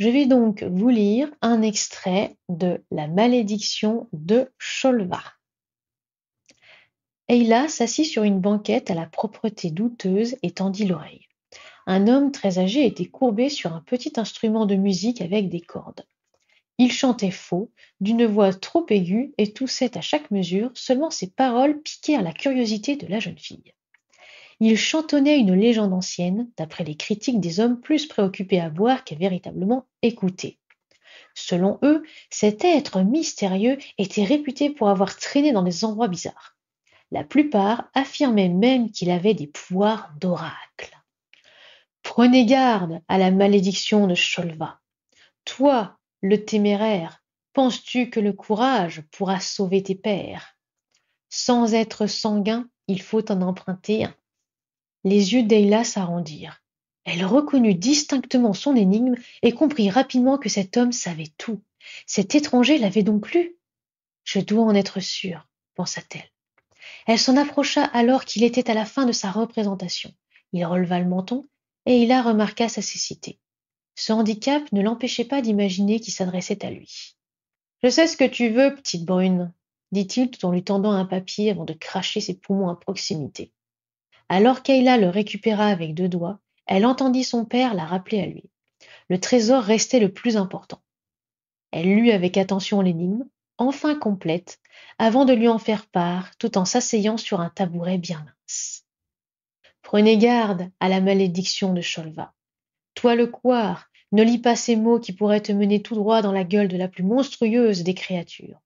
Je vais donc vous lire un extrait de La malédiction de Sholva. Ayla s'assit sur une banquette à la propreté douteuse et tendit l'oreille. Un homme très âgé était courbé sur un petit instrument de musique avec des cordes. Il chantait faux, d'une voix trop aiguë et toussait à chaque mesure, seulement ses paroles piquèrent la curiosité de la jeune fille. Il chantonnait une légende ancienne, d'après les critiques des hommes plus préoccupés à boire qu'à véritablement écouter. Selon eux, cet être mystérieux était réputé pour avoir traîné dans des endroits bizarres. La plupart affirmaient même qu'il avait des pouvoirs d'oracle. Prenez garde à la malédiction de Sholva. Toi, le téméraire, penses-tu que le courage pourra sauver tes pères? Sans être sanguin, il faut en emprunter un. Les yeux d'Ayla s'arrondirent. Elle reconnut distinctement son énigme et comprit rapidement que cet homme savait tout. Cet étranger l'avait donc lu. Je dois en être sûre, pensa-t-elle. Elle s'en approcha alors qu'il était à la fin de sa représentation. Il releva le menton et Ayla remarqua sa cécité. Ce handicap ne l'empêchait pas d'imaginer qu'il s'adressait à lui. « Je sais ce que tu veux, petite brune, » dit-il tout en lui tendant un papier avant de cracher ses poumons à proximité. Alors qu'Ayla le récupéra avec 2 doigts, elle entendit son père la rappeler à lui. Le trésor restait le plus important. Elle lut avec attention l'énigme, enfin complète, avant de lui en faire part, tout en s'asseyant sur un tabouret bien mince. Prenez garde à la malédiction de Sholva. Toi le couard, ne lis pas ces mots qui pourraient te mener tout droit dans la gueule de la plus monstrueuse des créatures.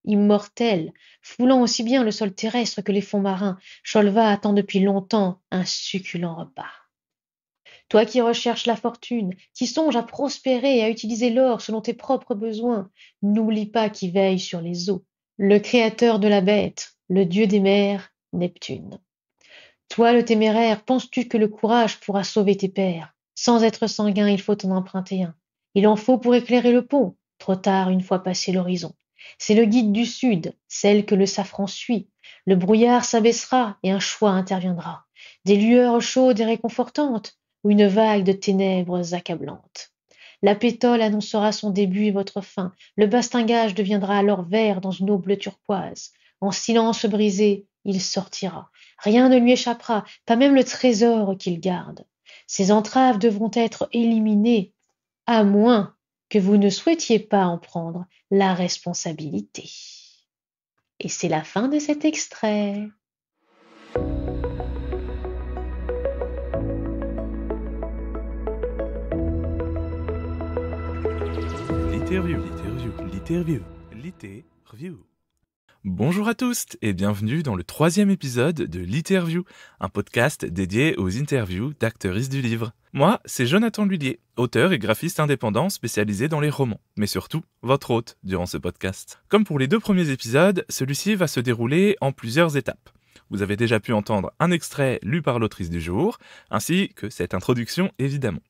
Immortelle, foulant aussi bien le sol terrestre que les fonds marins, Sholva attend depuis longtemps un succulent repas. Toi qui recherches la fortune, qui songes à prospérer et à utiliser l'or selon tes propres besoins, n'oublie pas qui veille sur les eaux, le créateur de la bête, le dieu des mers, Neptune. Toi le téméraire, penses-tu que le courage pourra sauver tes pères? Sans être sanguin, il faut en emprunter un. Il en faut pour éclairer le pont, trop tard une fois passé l'horizon. C'est le guide du sud, celle que le safran suit. Le brouillard s'abaissera et un choix interviendra. Des lueurs chaudes et réconfortantes, ou une vague de ténèbres accablantes. La pétole annoncera son début et votre fin. Le bastingage deviendra alors vert dans une eau bleu turquoise. En silence brisé, il sortira. Rien ne lui échappera, pas même le trésor qu'il garde. Ses entraves devront être éliminées, à moins que vous ne souhaitiez pas en prendre la responsabilité. Et c'est la fin de cet extrait. L'interview. Bonjour à tous et bienvenue dans le 3e épisode de l'Interview, un podcast dédié aux interviews d'actrices du livre. Moi, c'est Jonathan Lhuillier, auteur et graphiste indépendant spécialisé dans les romans, mais surtout votre hôte durant ce podcast. Comme pour les 2 premiers épisodes, celui-ci va se dérouler en plusieurs étapes. Vous avez déjà pu entendre un extrait lu par l'autrice du jour, ainsi que cette introduction évidemment.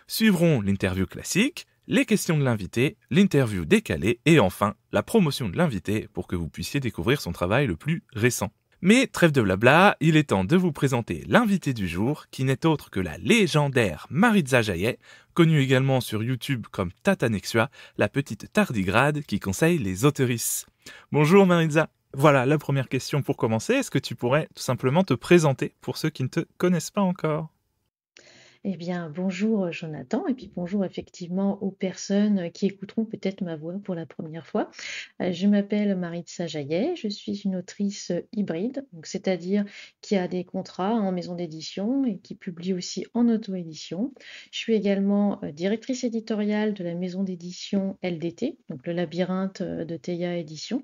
Suivront l'interview classique, les questions de l'invité, l'interview décalée et enfin la promotion de l'invité pour que vous puissiez découvrir son travail le plus récent. Mais trêve de blabla, il est temps de vous présenter l'invité du jour qui n'est autre que la légendaire Maritza Jaillet, connue également sur YouTube comme Tata Nexua, la petite tardigrade qui conseille les auteurices. Bonjour Maritza. Voilà la première question pour commencer. Est-ce que tu pourrais tout simplement te présenter pour ceux qui ne te connaissent pas encore ? Eh bien, bonjour Jonathan, et puis bonjour effectivement aux personnes qui écouteront peut-être ma voix pour la première fois. Je m'appelle Maritza Jaillet, je suis une autrice hybride, donc c'est-à-dire qui a des contrats en maison d'édition et qui publie aussi en auto-édition. Je suis également directrice éditoriale de la maison d'édition LDT, donc le labyrinthe de Théia Édition.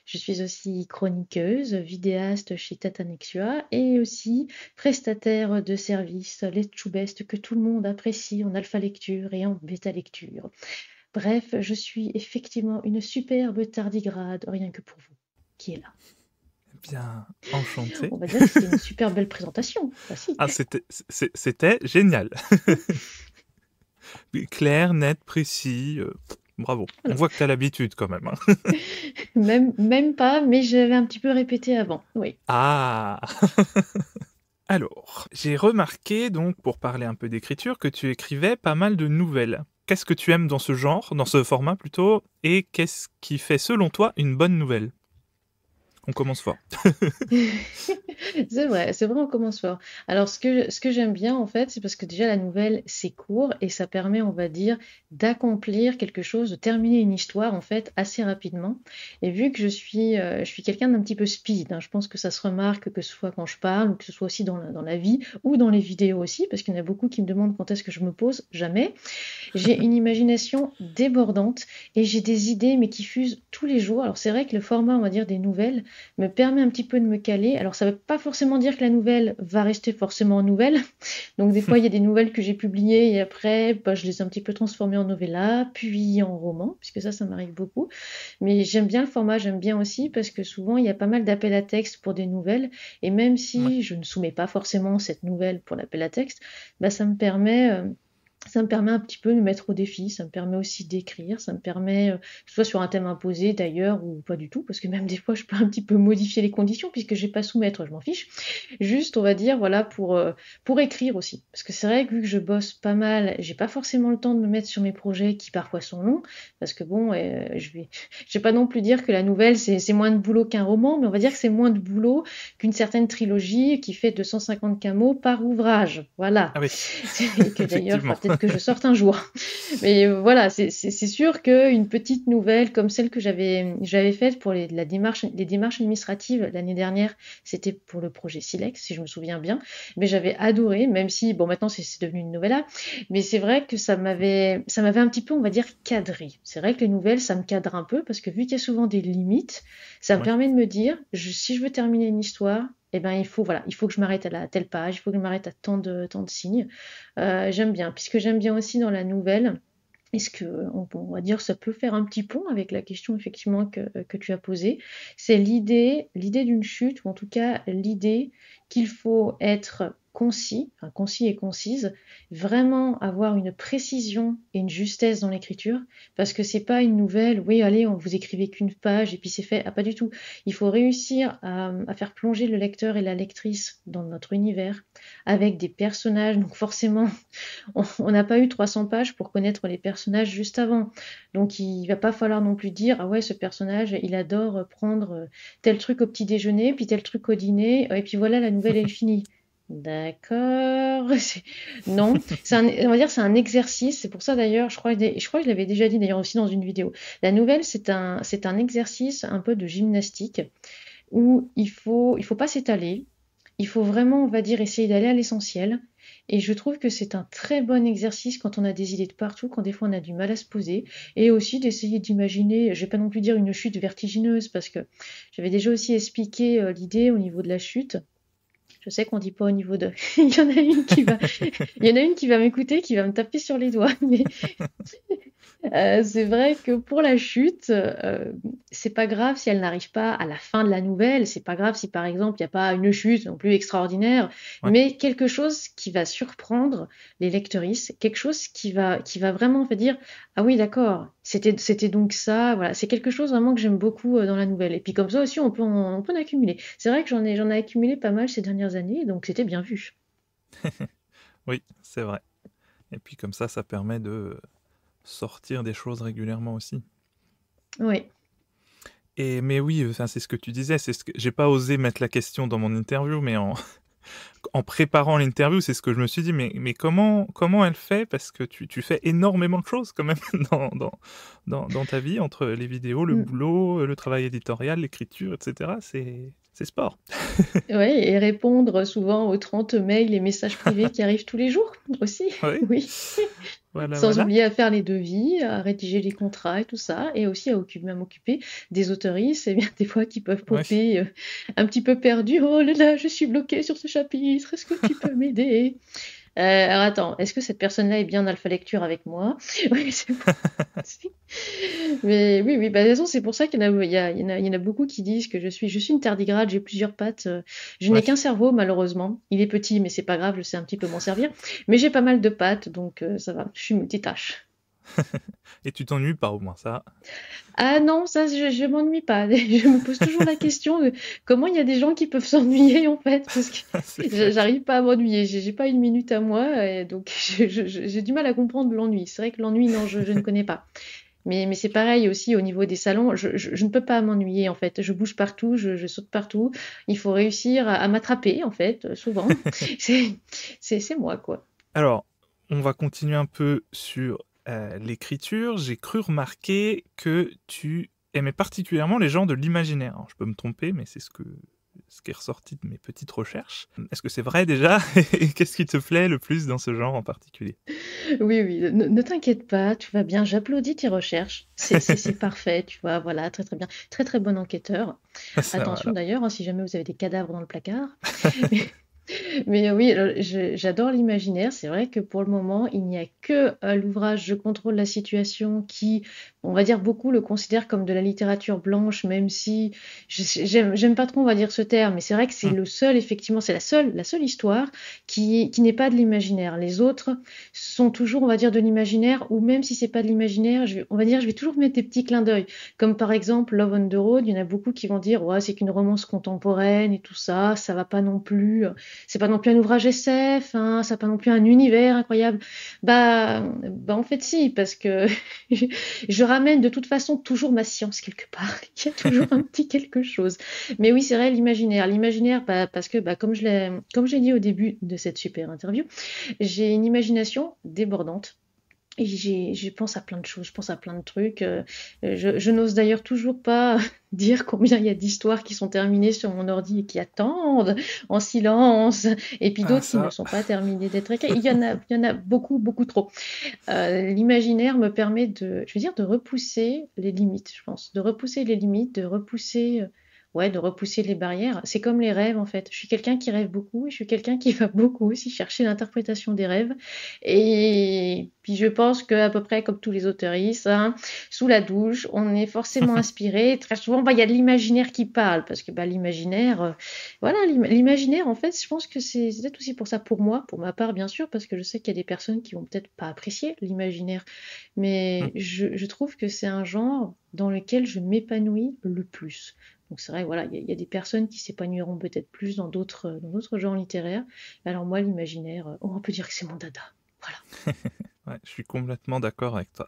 Je suis aussi chroniqueuse, vidéaste chez Tata Nexua et aussi prestataire de services Let's to Best que tout le monde apprécie en alpha lecture et en bêta lecture. Bref, je suis effectivement une superbe tardigrade, rien que pour vous, qui est là. Bien, enchanté. On va dire que c'était une super belle présentation. Bah, si. Ah, c'était génial. Clair, net, précis. Bravo. On voit que tu as l'habitude quand même. Hein. Même pas, mais j'avais un petit peu répété avant. Oui. Ah. Alors, j'ai remarqué, donc, pour parler un peu d'écriture, que tu écrivais pas mal de nouvelles. qu'est-ce que tu aimes dans ce genre, dans ce format plutôt, et qu'est-ce qui fait selon toi une bonne nouvelle? On commence fort. C'est vrai, on commence fort. Alors, ce que j'aime bien, en fait, c'est parce que déjà, la nouvelle, c'est court et ça permet, on va dire, d'accomplir quelque chose, de terminer une histoire, en fait, assez rapidement. Et vu que je suis quelqu'un d'un petit peu speed, hein, je pense que ça se remarque, que ce soit quand je parle, ou que ce soit aussi dans la vie, ou dans les vidéos aussi, parce qu'il y en a beaucoup qui me demandent quand est-ce que je me pose, jamais. J'ai une imagination débordante et j'ai des idées, mais qui fusent tous les jours. Alors, c'est vrai que le format, on va dire, des nouvelles, me permet un petit peu de me caler. Alors, ça ne veut pas forcément dire que la nouvelle va rester forcément nouvelle. Donc, des fois, il y a des nouvelles que j'ai publiées et après, bah, je les ai un petit peu transformées en novella, puis en roman, puisque ça m'arrive beaucoup. Mais j'aime bien le format, j'aime bien aussi parce que souvent, il y a pas mal d'appels à texte pour des nouvelles. Et même Ouais. si je ne soumets pas forcément cette nouvelle pour l'appel à texte, bah, ça me permet un petit peu de me mettre au défi, ça me permet aussi d'écrire, ça me permet, que ce soit sur un thème imposé d'ailleurs ou pas du tout, parce que même des fois je peux un petit peu modifier les conditions puisque j'ai pas à soumettre, je m'en fiche. Juste, on va dire, voilà, pour écrire aussi. Parce que c'est vrai que vu que je bosse pas mal, j'ai pas forcément le temps de me mettre sur mes projets qui parfois sont longs, parce que bon, je vais pas non plus dire que la nouvelle c'est moins de boulot qu'un roman, mais on va dire que c'est moins de boulot qu'une certaine trilogie qui fait 250 mots par ouvrage. Voilà. Ah oui, Et que d'ailleurs, il effectivement. faudra peut-être que je sorte un jour. Mais voilà, c'est sûr qu'une petite nouvelle comme celle que j'avais faite pour les démarches administratives l'année dernière, c'était pour le projet Silex, si je me souviens bien. Mais j'avais adoré, même si, bon, maintenant c'est devenu une novella, mais c'est vrai que ça m'avait un petit peu, on va dire, cadré. C'est vrai que les nouvelles, ça me cadre un peu parce que vu qu'il y a souvent des limites, ça me Oui. permet de me dire, si je veux terminer une histoire, eh ben, il faut que je m'arrête à la telle page, il faut que je m'arrête à tant de signes. J'aime bien, puisque j'aime bien aussi dans la nouvelle, est-ce que on va dire ça peut faire un petit pont avec la question effectivement que tu as posée, c'est l'idée d'une chute, ou en tout cas l'idée qu'il faut être concis, enfin concis et concise, vraiment avoir une précision et une justesse dans l'écriture, parce que c'est pas une nouvelle, oui allez, on vous écrivez qu'une page et puis c'est fait, ah pas du tout. Il faut réussir à faire plonger le lecteur et la lectrice dans notre univers, avec des personnages, donc forcément on n'a pas eu 300 pages pour connaître les personnages juste avant. Donc il va pas falloir non plus dire ah ouais ce personnage il adore prendre tel truc au petit déjeuner puis tel truc au dîner et puis voilà la nouvelle est finie. D'accord. Non, on va dire c'est un exercice. C'est pour ça d'ailleurs, je crois que je l'avais déjà dit d'ailleurs aussi dans une vidéo. La nouvelle c'est un exercice un peu de gymnastique où il faut pas s'étaler. Il faut vraiment, on va dire, essayer d'aller à l'essentiel. Et je trouve que c'est un très bon exercice quand on a des idées de partout, quand des fois on a du mal à se poser, et aussi d'essayer d'imaginer, je vais pas non plus dire une chute vertigineuse, parce que j'avais déjà aussi expliqué l'idée au niveau de la chute. Je sais qu'on dit pas au niveau de. Il y en a une qui va m'écouter, qui va me taper sur les doigts, mais c'est vrai que pour la chute, c'est pas grave si elle n'arrive pas à la fin de la nouvelle, c'est pas grave si par exemple il n'y a pas une chute non plus extraordinaire, Ouais. mais quelque chose qui va surprendre les lectrices, quelque chose qui va vraiment faire dire ah oui d'accord, c'était donc ça, voilà, c'est quelque chose vraiment que j'aime beaucoup dans la nouvelle. Et puis comme ça aussi on peut en accumuler. C'est vrai que j'en ai accumulé pas mal ces dernières années, donc c'était bien vu. Oui, c'est vrai. Et puis comme ça permet de sortir des choses régulièrement aussi. Oui. Mais oui, enfin, c'est ce que tu disais, j'ai pas osé mettre la question dans mon interview, mais en préparant l'interview, c'est ce que je me suis dit, mais comment elle fait? Parce que tu fais énormément de choses quand même dans ta vie, entre les vidéos, le Mm. boulot, le travail éditorial, l'écriture, etc. C'est sport. Ouais, et répondre souvent aux 30 mails et messages privés qui arrivent tous les jours aussi. Oui, Oui. voilà, Sans voilà. oublier à faire les devis, à rédiger les contrats et tout ça, et aussi à m'occuper des autoristes, et bien des fois qui peuvent Ouais. popper un petit peu perdus. Oh là là, je suis bloquée sur ce chapitre, est-ce que tu peux m'aider? Alors attends, est-ce que cette personne-là est bien en alpha lecture avec moi? Oui, c'est bon. Mais oui, oui, bah, de toute façon, c'est pour ça qu'il y en a, il y en a beaucoup qui disent que je suis une tardigrade, j'ai plusieurs pattes. Je n'ai Ouais. qu'un cerveau, malheureusement. Il est petit, mais c'est pas grave, je sais un petit peu m'en servir. Mais j'ai pas mal de pattes, donc ça va, je suis multitâche. Et tu t'ennuies pas au moins ça. Ah non, ça, je m'ennuie pas. Je me pose toujours la question de comment il y a des gens qui peuvent s'ennuyer en fait, parce que C'est clair. j'arrive pas à m'ennuyer. J'ai pas une minute à moi, et donc j'ai du mal à comprendre l'ennui. C'est vrai que l'ennui, non, je ne connais pas. Mais c'est pareil aussi au niveau des salons. Je ne peux pas m'ennuyer en fait. Je bouge partout, je saute partout. Il faut réussir à m'attraper en fait, souvent. C'est, c'est moi quoi. Alors, on va continuer un peu sur l'écriture. J'ai cru remarquer que tu aimais particulièrement les genres de l'imaginaire. Alors, je peux me tromper, mais c'est ce qui est ressorti de mes petites recherches. Est-ce que c'est vrai déjà? Et qu'est-ce qui te plaît le plus dans ce genre en particulier? Oui, oui, ne t'inquiète pas, tout va bien. J'applaudis tes recherches. C'est parfait, tu vois, voilà, très très bien. Très très bon enquêteur. Ça va Attention alors. d'ailleurs, hein, si jamais vous avez des cadavres dans le placard. Mais oui, j'adore l'imaginaire. C'est vrai que pour le moment, il n'y a que l'ouvrage Je contrôle la situation qui, on va dire, beaucoup le considèrent comme de la littérature blanche, même si j'aime pas trop, on va dire, ce terme. Mais c'est vrai que c'est Hmm. le seul, effectivement, c'est la seule histoire qui n'est pas de l'imaginaire. Les autres sont toujours, on va dire, de l'imaginaire, ou même si c'est pas de l'imaginaire, on va dire, je vais toujours mettre des petits clins d'œil. Comme par exemple Love on the Road, il y en a beaucoup qui vont dire, ouais, c'est qu'une romance contemporaine et tout ça, ça va pas non plus. C'est pas non plus un ouvrage SF, hein, ça n'a pas non plus un univers incroyable. Bah en fait si, parce que je ramène de toute façon toujours ma science quelque part. Il y a toujours un petit quelque chose. Mais oui, c'est vrai, l'imaginaire. L'imaginaire, bah, parce que bah, comme j'ai dit au début de cette super interview, j'ai une imagination débordante. Et je pense à plein de choses, je pense à plein de trucs. Je n'ose d'ailleurs toujours pas dire combien il y a d'histoires qui sont terminées sur mon ordi et qui attendent en silence, et puis Ah d'autres qui ne ça. sont pas terminées d'être écrites. Il y en a beaucoup, beaucoup trop. L'imaginaire me permet je veux dire, de repousser les limites, je pense. De repousser les limites, ouais, de repousser les barrières. C'est comme les rêves, en fait. Je suis quelqu'un qui rêve beaucoup et je suis quelqu'un qui va beaucoup aussi chercher l'interprétation des rêves. Et puis je pense qu'à peu près comme tous les auteuristes, hein, sous la douche, on est forcément inspiré. Très souvent, bah, il y a de l'imaginaire qui parle, parce que bah, l'imaginaire, voilà, l'imaginaire, en fait, je pense que c'est peut-être aussi pour ça, pour moi, pour ma part, bien sûr, parce que je sais qu'il y a des personnes qui vont peut-être pas apprécier l'imaginaire, Hmm. mais je trouve que c'est un genre dans lequel je m'épanouis le plus. Donc c'est vrai, voilà, il y a des personnes qui s'épanouiront peut-être plus dans d'autres genres littéraires. Alors moi, l'imaginaire, on peut dire que c'est mon dada. Voilà. Ouais, je suis complètement d'accord avec toi.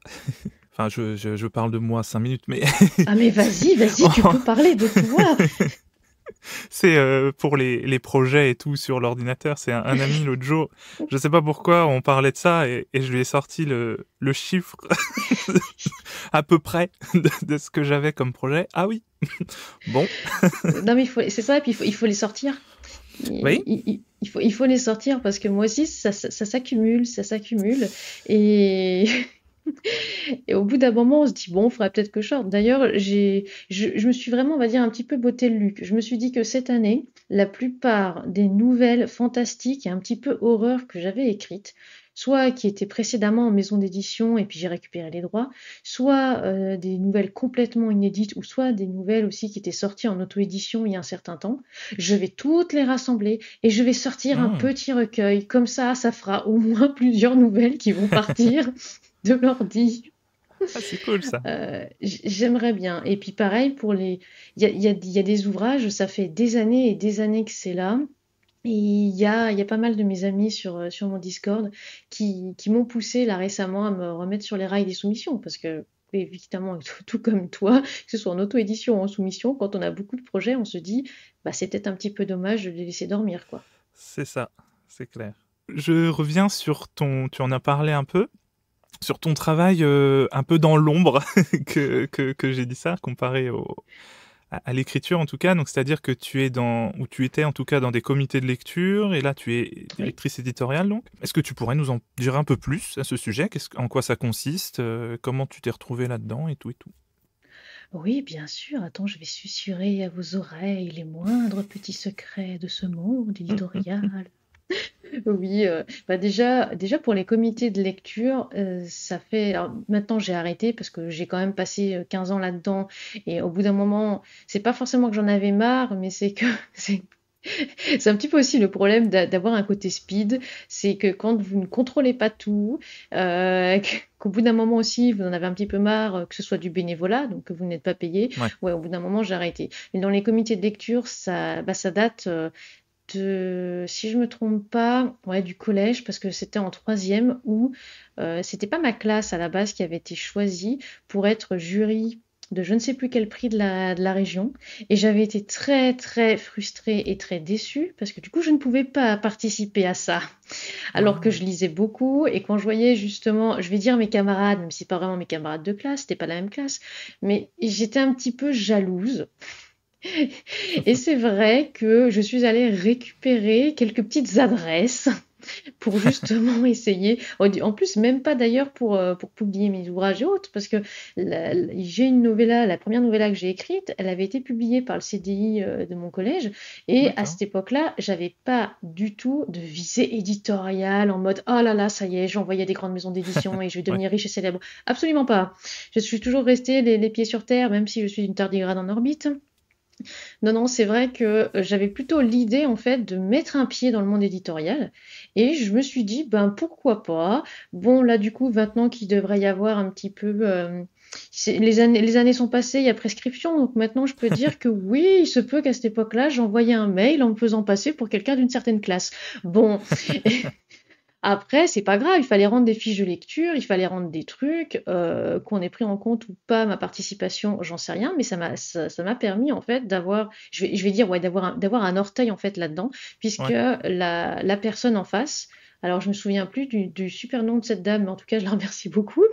Enfin, je parle de moi 5 minutes, mais Ah mais vas-y, tu peux parler de toi. c'est pour les projets et tout sur l'ordinateur. C'est un ami l'autre jour. Je sais pas pourquoi on parlait de ça et je lui ai sorti le chiffre à peu près de ce que j'avais comme projet. Ah oui. Bon. Non mais c'est ça, et puis il faut les sortir. Oui. Il faut les sortir parce que moi aussi, ça s'accumule, ça s'accumule. Et Et au bout d'un moment, on se dit, bon, il faudrait peut-être que je sorte. D'ailleurs, je me suis vraiment, on va dire, un petit peu botté le luc. Je me suis dit que cette année, la plupart des nouvelles fantastiques et un petit peu horreur que j'avais écrites, soit qui étaient précédemment en maison d'édition et puis j'ai récupéré les droits, soit des nouvelles complètement inédites, ou soit des nouvelles aussi qui étaient sorties en auto-édition il y a un certain temps, je vais toutes les rassembler et je vais sortir un Hmm. petit recueil. Comme ça fera au moins plusieurs nouvelles qui vont partir de l'ordi. Ah, c'est cool ça. J'aimerais bien. Et puis pareil, il y a des ouvrages, ça fait des années et des années que c'est là. Et il y a pas mal de mes amis sur mon Discord qui m'ont poussé là récemment à me remettre sur les rails des soumissions. Parce que, évidemment, tout comme toi, que ce soit en auto-édition ou en soumission, quand on a beaucoup de projets, on se dit, bah, c'est peut-être un petit peu dommage de les laisser dormir, quoi. C'est ça. C'est clair. Je reviens sur tu en as parlé un peu, sur ton travail un peu dans l'ombre que j'ai dit ça, comparé à l'écriture en tout cas. Donc c'est-à-dire que ou tu étais en tout cas dans des comités de lecture, et là tu es Oui. directrice éditoriale donc. Est-ce que tu pourrais nous en dire un peu plus à ce sujet? En quoi ça consiste? Comment tu t'es retrouvée là-dedans et tout et tout? Oui, bien sûr. Attends, je vais susurrer à vos oreilles les moindres petits secrets de ce monde éditorial. Oui, bah déjà pour les comités de lecture, ça fait alors maintenant j'ai arrêté parce que j'ai quand même passé, 15 ans là-dedans, et au bout d'un moment, c'est pas forcément que j'en avais marre, mais c'est que c'est C'est un petit peu aussi le problème d'avoir un côté speed, c'est que quand vous ne contrôlez pas tout, qu'au bout d'un moment aussi, vous en avez un petit peu marre, que ce soit du bénévolat, donc que vous n'êtes pas payé, Ouais, ouais, au bout d'un moment, j'ai arrêté. Mais dans les comités de lecture, ça date de, si je me trompe pas, ouais, du collège, parce que c'était en troisième où c'était pas ma classe à la base qui avait été choisie pour être jury de je ne sais plus quel prix de la région. Et j'avais été très, très frustrée et très déçue parce que du coup, je ne pouvais pas participer à ça. Alors que ah, je lisais beaucoup et quand je voyais justement, je vais dire mes camarades, même si c'est pas vraiment mes camarades de classe, c'était pas la même classe, mais j'étais un petit peu jalouse. Et c'est vrai que je suis allée récupérer quelques petites adresses pour justement essayer. En plus, même pas d'ailleurs pour publier mes ouvrages et autres, parce que j'ai une novella, la première novella que j'ai écrite, elle avait été publiée par le CDI de mon collège, et à d'accord. cette époque-là, j'avais pas du tout de visée éditoriale en mode oh là là, ça y est, j'ai envoyé à des grandes maisons d'édition et je vais Ouais, devenir riche et célèbre. Absolument pas. Je suis toujours restée les pieds sur terre, même si je suis une tardigrade en orbite. Non, non, c'est vrai que j'avais plutôt l'idée en fait de mettre un pied dans le monde éditorial et je me suis dit ben pourquoi pas. Bon là du coup maintenant qu'il devrait y avoir un petit peu les années sont passées, il y a prescription donc maintenant je peux dire que oui, il se peut qu'à cette époque-là, j'envoyais un mail en me faisant passer pour quelqu'un d'une certaine classe. Bon, après, c'est pas grave, il fallait rendre des fiches de lecture, il fallait rendre des trucs, qu'on ait pris en compte ou pas ma participation, j'en sais rien, mais ça m'a permis en fait d'avoir, je vais dire ouais, d'avoir un orteil en fait là-dedans, puisque ouais, la personne en face, alors je me souviens plus du super nom de cette dame, mais en tout cas je la remercie beaucoup.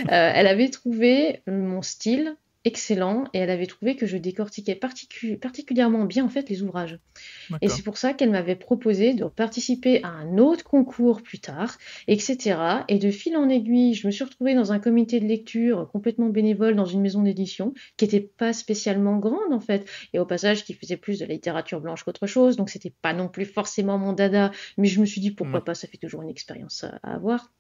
Elle avait trouvé mon style excellent et elle avait trouvé que je décortiquais particulièrement bien en fait les ouvrages. Et d'accord. c'est pour ça qu'elle m'avait proposé de participer à un autre concours plus tard, etc. Et de fil en aiguille, je me suis retrouvée dans un comité de lecture complètement bénévole dans une maison d'édition qui n'était pas spécialement grande en fait. Et au passage, qui faisait plus de la littérature blanche qu'autre chose. Donc c'était pas non plus forcément mon dada. Mais je me suis dit Ouais, pourquoi pas, ça fait toujours une expérience à avoir.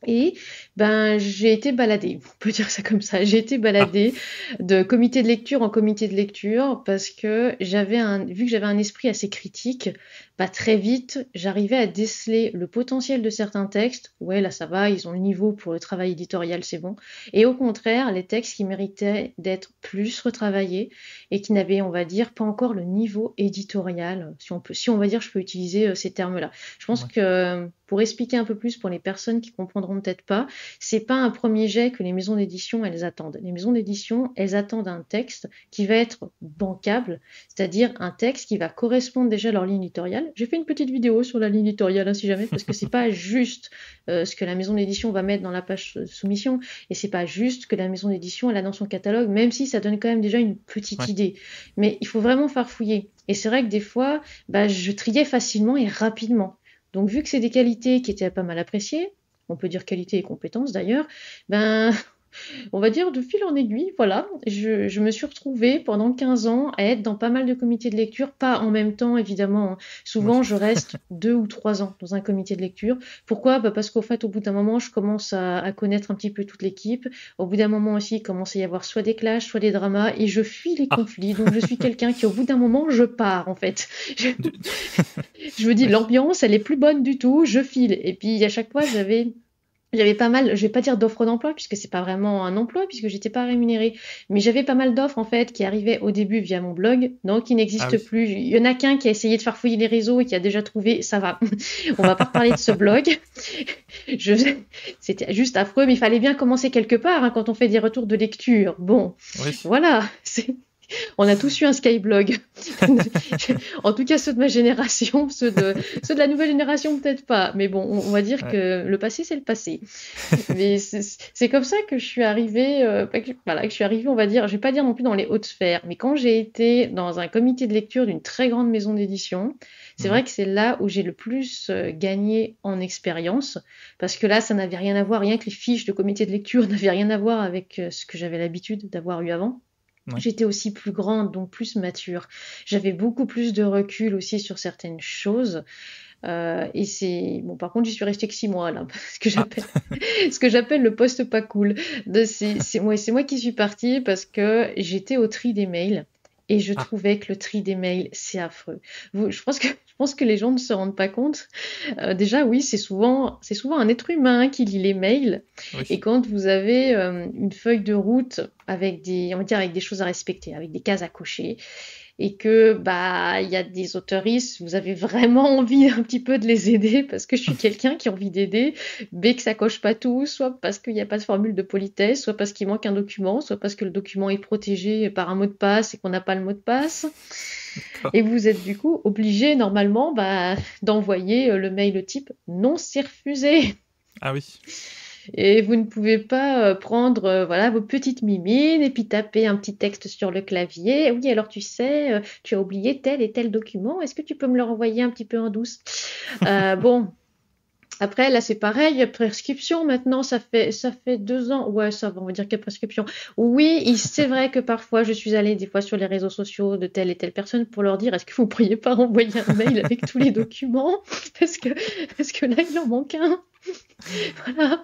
Et ben, j'ai été baladée, on peut dire ça comme ça. J'ai été ah, baladée de comité de lecture en comité de lecture parce que vu que j'avais un esprit assez critique, bah, très vite, j'arrivais à déceler le potentiel de certains textes. Ouais, là, ça va, ils ont le niveau pour le travail éditorial, c'est bon. Et au contraire, les textes qui méritaient d'être plus retravaillés et qui n'avaient, on va dire, pas encore le niveau éditorial, si on va dire, je peux utiliser ces termes-là. Je pense ouais, que pour expliquer un peu plus pour les personnes qui comprendront peut-être pas, c'est pas un premier jet que les maisons d'édition elles attendent. Les maisons d'édition elles attendent un texte qui va être bancable, c'est-à-dire un texte qui va correspondre déjà à leur ligne éditoriale. J'ai fait une petite vidéo sur la ligne éditoriale hein, si jamais parce que c'est pas juste ce que la maison d'édition va mettre dans la page soumission et c'est pas juste que la maison d'édition elle a dans son catalogue, même si ça donne quand même déjà une petite ouais, idée. Mais il faut vraiment farfouiller. Et c'est vrai que des fois, bah, je triais facilement et rapidement. Donc, vu que c'est des qualités qui étaient pas mal appréciées, on peut dire qualité et compétences d'ailleurs, ben, on va dire de fil en aiguille, voilà, je me suis retrouvée pendant 15 ans à être dans pas mal de comités de lecture, pas en même temps évidemment. Hein. ouais. Souvent, je reste 2 ou 3 ans dans un comité de lecture. Pourquoi? Bah parce qu'au fait, au bout d'un moment, je commence à connaître un petit peu toute l'équipe. Au bout d'un moment aussi, il commence à y avoir soit des clashs, soit des dramas, et je fuis les Ah, conflits. Donc, je suis quelqu'un qui, au bout d'un moment, je pars en fait. Je, du- je me dis, ouais, l'ambiance, elle est plus bonne du tout, je file. Et puis, à chaque fois, j'avais pas mal, je vais pas dire d'offres d'emploi puisque c'est pas vraiment un emploi puisque j'étais pas rémunérée, mais j'avais pas mal d'offres en fait qui arrivaient au début via mon blog, non qui ah n'existe oui. plus. Il y en a qu'un qui a essayé de farfouiller les réseaux et qui a déjà trouvé, ça va. On va pas reparler de ce blog. Je, c'était juste affreux, mais il fallait bien commencer quelque part hein, quand on fait des retours de lecture. Bon, Oui. voilà. On a tous eu un Skyblog. En tout cas, ceux de ma génération, ceux de la nouvelle génération, peut-être pas. Mais bon, on va dire Ouais. que le passé, c'est le passé. Mais c'est comme ça que je suis arrivée, voilà, que je suis arrivée, on va dire, je vais pas dire non plus dans les hautes sphères, mais quand j'ai été dans un comité de lecture d'une très grande maison d'édition, c'est Mhm. vrai que c'est là où j'ai le plus gagné en expérience, parce que là, ça n'avait rien à voir, rien que les fiches de comité de lecture n'avaient rien à voir avec ce que j'avais l'habitude d'avoir eu avant. Ouais. J'étais aussi plus grande, donc plus mature. J'avais beaucoup plus de recul aussi sur certaines choses. Et c'est bon. Par contre, j'y suis restée que 6 mois là, Ah, ce que j'appelle le poste pas cool. C'est moi qui suis partie parce que j'étais au tri des mails Et je Ah, trouvais que le tri des mails, c'est affreux. Je pense que les gens ne se rendent pas compte. Déjà, oui, c'est souvent un être humain qui lit les mails. Et oui. quand vous avez une feuille de route avec on va dire, avec des choses à respecter, avec des cases à cocher, et que bah il y a des autoristes, vous avez vraiment envie un petit peu de les aider parce que je suis quelqu'un qui a envie d'aider, mais que ça coche pas tout, soit parce qu'il n'y a pas de formule de politesse, soit parce qu'il manque un document, soit parce que le document est protégé par un mot de passe et qu'on n'a pas le mot de passe. D'accord. Et vous êtes du coup obligé normalement d'envoyer le mail type non, c'est refusé. Ah oui. Et vous ne pouvez pas prendre voilà, vos petites mimines et puis taper un petit texte sur le clavier. Oui, alors tu sais, tu as oublié tel et tel document. Est-ce que tu peux me le renvoyer un petit peu en douce? Bon, après, là, c'est pareil, prescription, maintenant, ça fait 2 ans. Ouais, ça va, on va dire qu'il y a prescription. Oui, c'est vrai que parfois, je suis allée des fois sur les réseaux sociaux de telle et telle personne pour leur dire, est-ce que vous pourriez pas renvoyer un mail avec tous les documents? Parce que, parce que là, il en manque un. Voilà.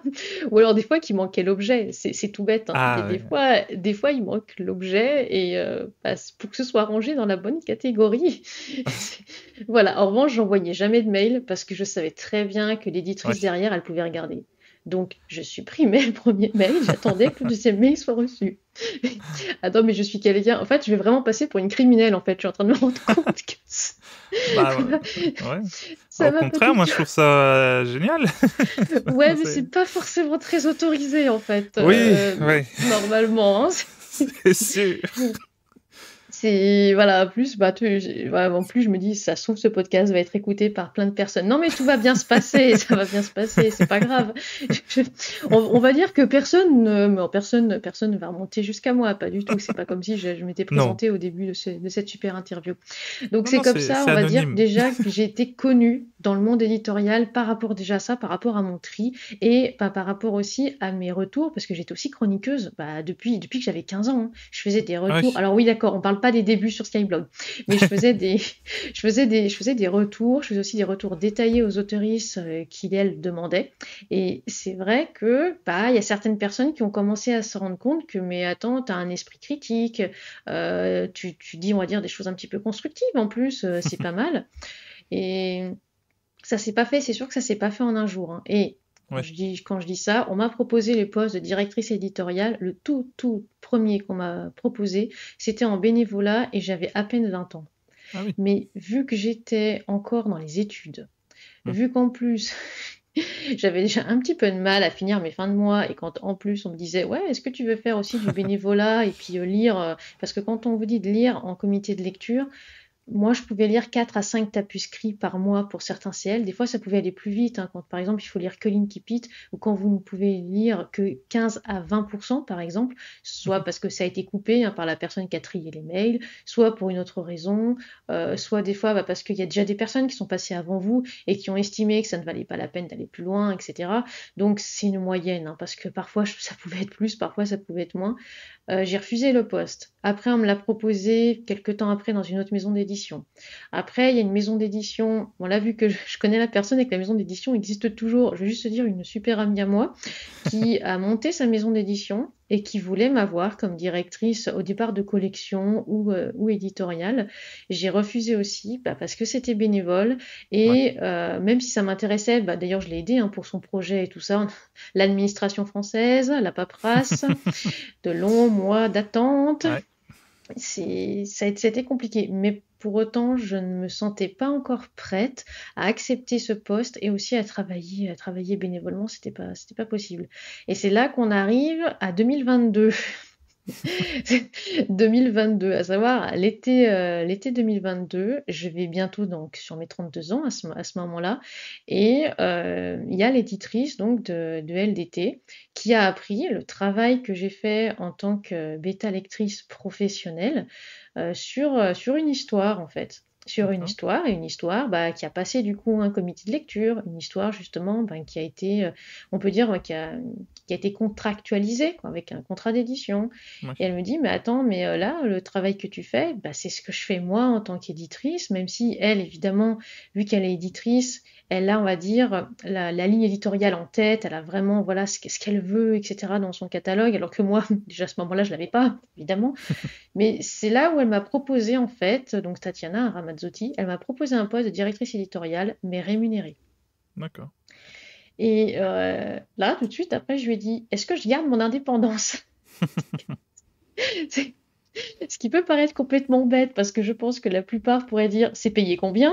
Ou alors des fois qu'il manquait l'objet, c'est tout bête, hein. Ah Des ouais. fois, des fois il manque l'objet et pour que ce soit rangé dans la bonne catégorie. Voilà. En revanche, j'envoyais jamais de mail parce que je savais très bien que l'éditrice Ouais. derrière, elle pouvait regarder. Donc, je supprimais le premier mail, j'attendais que le deuxième mail soit reçu. Attends, mais je suis quelqu'un. En fait, je vais vraiment passer pour une criminelle. En fait, je suis en train de me rendre compte que Bah voilà, ouais. ça Au va pas contraire, du moi je tout. trouve ça génial. Ouais, mais C'est- c'est pas forcément très autorisé en fait, Oui, ouais, normalement, hein. c'est sûr. Voilà, en plus, bah, voilà, en plus, je me dis, ça se trouve, ce podcast va être écouté par plein de personnes. Non, mais tout va bien se passer, ça va bien se passer, c'est pas grave. Je- on va dire que personne ne va remonter jusqu'à moi, pas du tout. C'est pas comme si je m'étais Non, présentée au début de cette super interview. Donc non, c'est non, comme c'est ça, c'est on va dire anonyme. déjà que j'ai été connue dans le monde éditorial par rapport déjà à ça, par rapport à mon tri et par rapport aussi à mes retours, parce que j'étais aussi chroniqueuse depuis que j'avais 15 ans, hein. Je faisais des Ah retours. oui. Alors oui, d'accord, on parle pas des débuts sur Skyblog, mais je faisais des retours. Je faisais aussi des retours détaillés aux autoristes qui elles demandaient. Et c'est vrai que bah il y a certaines personnes qui ont commencé à se rendre compte que mais attends, tu as un esprit critique, tu dis on va dire des choses un petit peu constructives en plus, c'est pas mal. Et ça s'est pas fait, c'est sûr que ça s'est pas fait en un jour, hein. Et Ouais. quand je dis ça, on m'a proposé le poste de directrice éditoriale. Le tout premier qu'on m'a proposé, c'était en bénévolat et j'avais à peine 20 ans. Ah oui. Mais vu que j'étais encore dans les études, Hmm. vu qu'en plus j'avais déjà un petit peu de mal à finir mes fins de mois et quand en plus on me disait ouais, est-ce que tu veux faire aussi du bénévolat et puis lire, parce que quand on vous dit de lire en comité de lecture, moi, je pouvais lire 4 à 5 tapuscrits par mois pour certains CL. Des fois, ça pouvait aller plus vite, hein, quand, par exemple, il faut lire que l'Inkipit, ou quand vous ne pouvez lire que 15 à 20%, par exemple, soit parce que ça a été coupé, hein, par la personne qui a trié les mails, soit pour une autre raison, soit des fois parce qu'il y a déjà des personnes qui sont passées avant vous et qui ont estimé que ça ne valait pas la peine d'aller plus loin, etc. Donc, c'est une moyenne, hein, parce que parfois, ça pouvait être plus, parfois, ça pouvait être moins. J'ai refusé le poste. Après, on me l'a proposé quelques temps après dans une autre maison d'édition. Après, il y a une maison d'édition. Bon, là, vu que je connais la personne et que la maison d'édition existe toujours, je vais juste te dire une super amie à moi qui a monté sa maison d'édition et qui voulait m'avoir comme directrice au départ de collection ou éditoriale. J'ai refusé aussi parce que c'était bénévole Ouais. et même si ça m'intéressait, d'ailleurs je l'ai aidé, hein, pour son projet et tout ça, l'administration française, la paperasse, de longs mois d'attente. Ouais. C'était compliqué, mais pour autant, je ne me sentais pas encore prête à accepter ce poste et aussi à travailler bénévolement, c'était pas possible. Et c'est là qu'on arrive à 2022. 2022, à savoir l'été 2022, je vais bientôt donc sur mes 32 ans à ce moment-là, et il y a l'éditrice donc de LDT qui a appris le travail que j'ai fait en tant que bêta lectrice professionnelle sur une histoire en fait. Sur une D'accord. histoire, et une histoire qui a passé du coup un comité de lecture, une histoire justement qui a été, on peut dire, qui a été contractualisée quoi, avec un contrat d'édition. Ouais. Et elle me dit, mais attends, mais là, le travail que tu fais, c'est ce que je fais moi en tant qu'éditrice, même si elle, évidemment, vu qu'elle est éditrice, elle a, on va dire, la ligne éditoriale en tête, elle a vraiment voilà, ce qu'elle veut, etc., dans son catalogue, alors que moi, déjà à ce moment-là, je ne l'avais pas, évidemment. Mais c'est là où elle m'a proposé, en fait, donc Tatiana Ramazzotti, elle m'a proposé un poste de directrice éditoriale, mais rémunéré. D'accord. Et là, tout de suite, après, je lui ai dit, est-ce que je garde mon indépendance? C'est- Ce qui peut paraître complètement bête, parce que je pense que la plupart pourraient dire, c'est payé combien?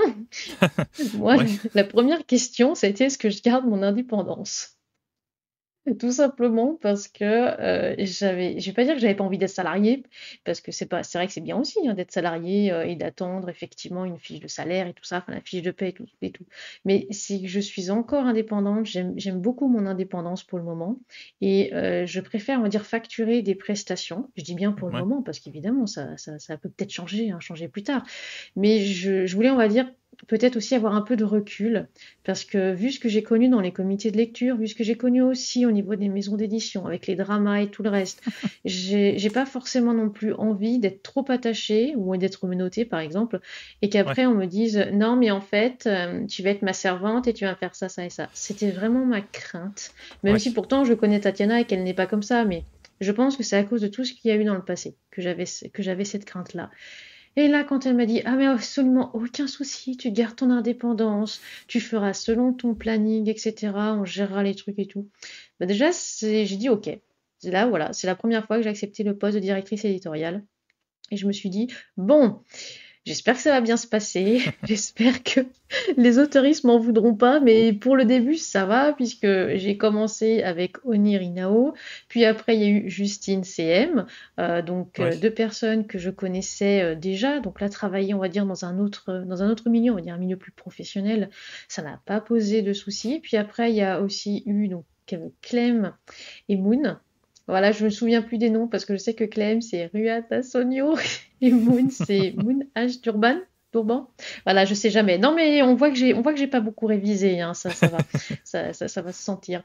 Moi, Ouais. la première question, c'était, est-ce que je garde mon indépendance? Tout simplement parce que je vais pas dire que j'avais pas envie d'être salariée, parce que c'est vrai que c'est bien aussi hein, d'être salarié et d'attendre effectivement une fiche de salaire et tout ça, enfin la fiche de paie et tout. Mais c'est que je suis encore indépendante, j'aime beaucoup mon indépendance pour le moment et je préfère, on va dire, facturer des prestations. Je dis bien pour le Ouais. moment parce qu'évidemment ça peut peut-être changer, hein, changer plus tard. Mais je voulais, on va dire, peut-être aussi avoir un peu de recul parce que vu ce que j'ai connu dans les comités de lecture, vu ce que j'ai connu aussi au niveau des maisons d'édition, avec les dramas et tout le reste, j'ai pas forcément non plus envie d'être trop attachée ou d'être menottée, par exemple, et Ouais. qu'après on me dise non, mais en fait, tu vas être ma servante et tu vas faire ça, ça et ça. C'était vraiment ma crainte, même Ouais. si pourtant je connais Tatiana et qu'elle n'est pas comme ça, mais je pense que c'est à cause de tout ce qu'il y a eu dans le passé que j'avais cette crainte-là. Et là, quand elle m'a dit, ah mais absolument aucun souci, tu gardes ton indépendance, tu feras selon ton planning, etc. On gérera les trucs et tout. Bah déjà, j'ai dit ok. Là, voilà, c'est la première fois que j'ai accepté le poste de directrice éditoriale. Et je me suis dit, bon, j'espère que ça va bien se passer. J'espère que les autoristes m'en voudront pas, mais pour le début, ça va, puisque j'ai commencé avec Onir Inao, puis après, il y a eu Justine CM, donc Ouais. deux personnes que je connaissais déjà. Donc là, travailler, on va dire, dans un autre milieu, on va dire un milieu plus professionnel, ça n'a pas posé de soucis. Puis après, il y a aussi eu donc Clem et Moon. Voilà, je me souviens plus des noms parce que je sais que Clem, c'est Ruata Sonio et Moon, c'est Moon H. Durban. Voilà, je sais jamais. Non, mais on voit que j'ai pas beaucoup révisé, hein, ça va, ça va se sentir.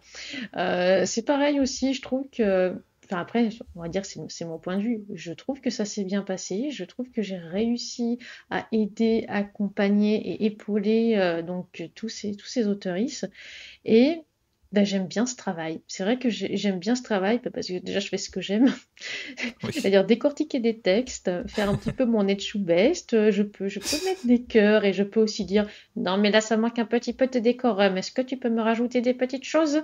C'est pareil aussi, je trouve que, enfin après, on va dire que c'est mon point de vue. Je trouve que ça s'est bien passé. Je trouve que j'ai réussi à aider, accompagner et épauler donc tous ces autoristes. Et bah, j'aime bien ce travail. C'est vrai que j'aime bien ce travail parce que déjà je fais ce que j'aime, Oui. c'est-à-dire décortiquer des textes, faire un petit peu mon etchou best. Je peux mettre des cœurs et je peux aussi dire non mais là ça manque un petit peu de décorum. Est-ce que tu peux me rajouter des petites choses?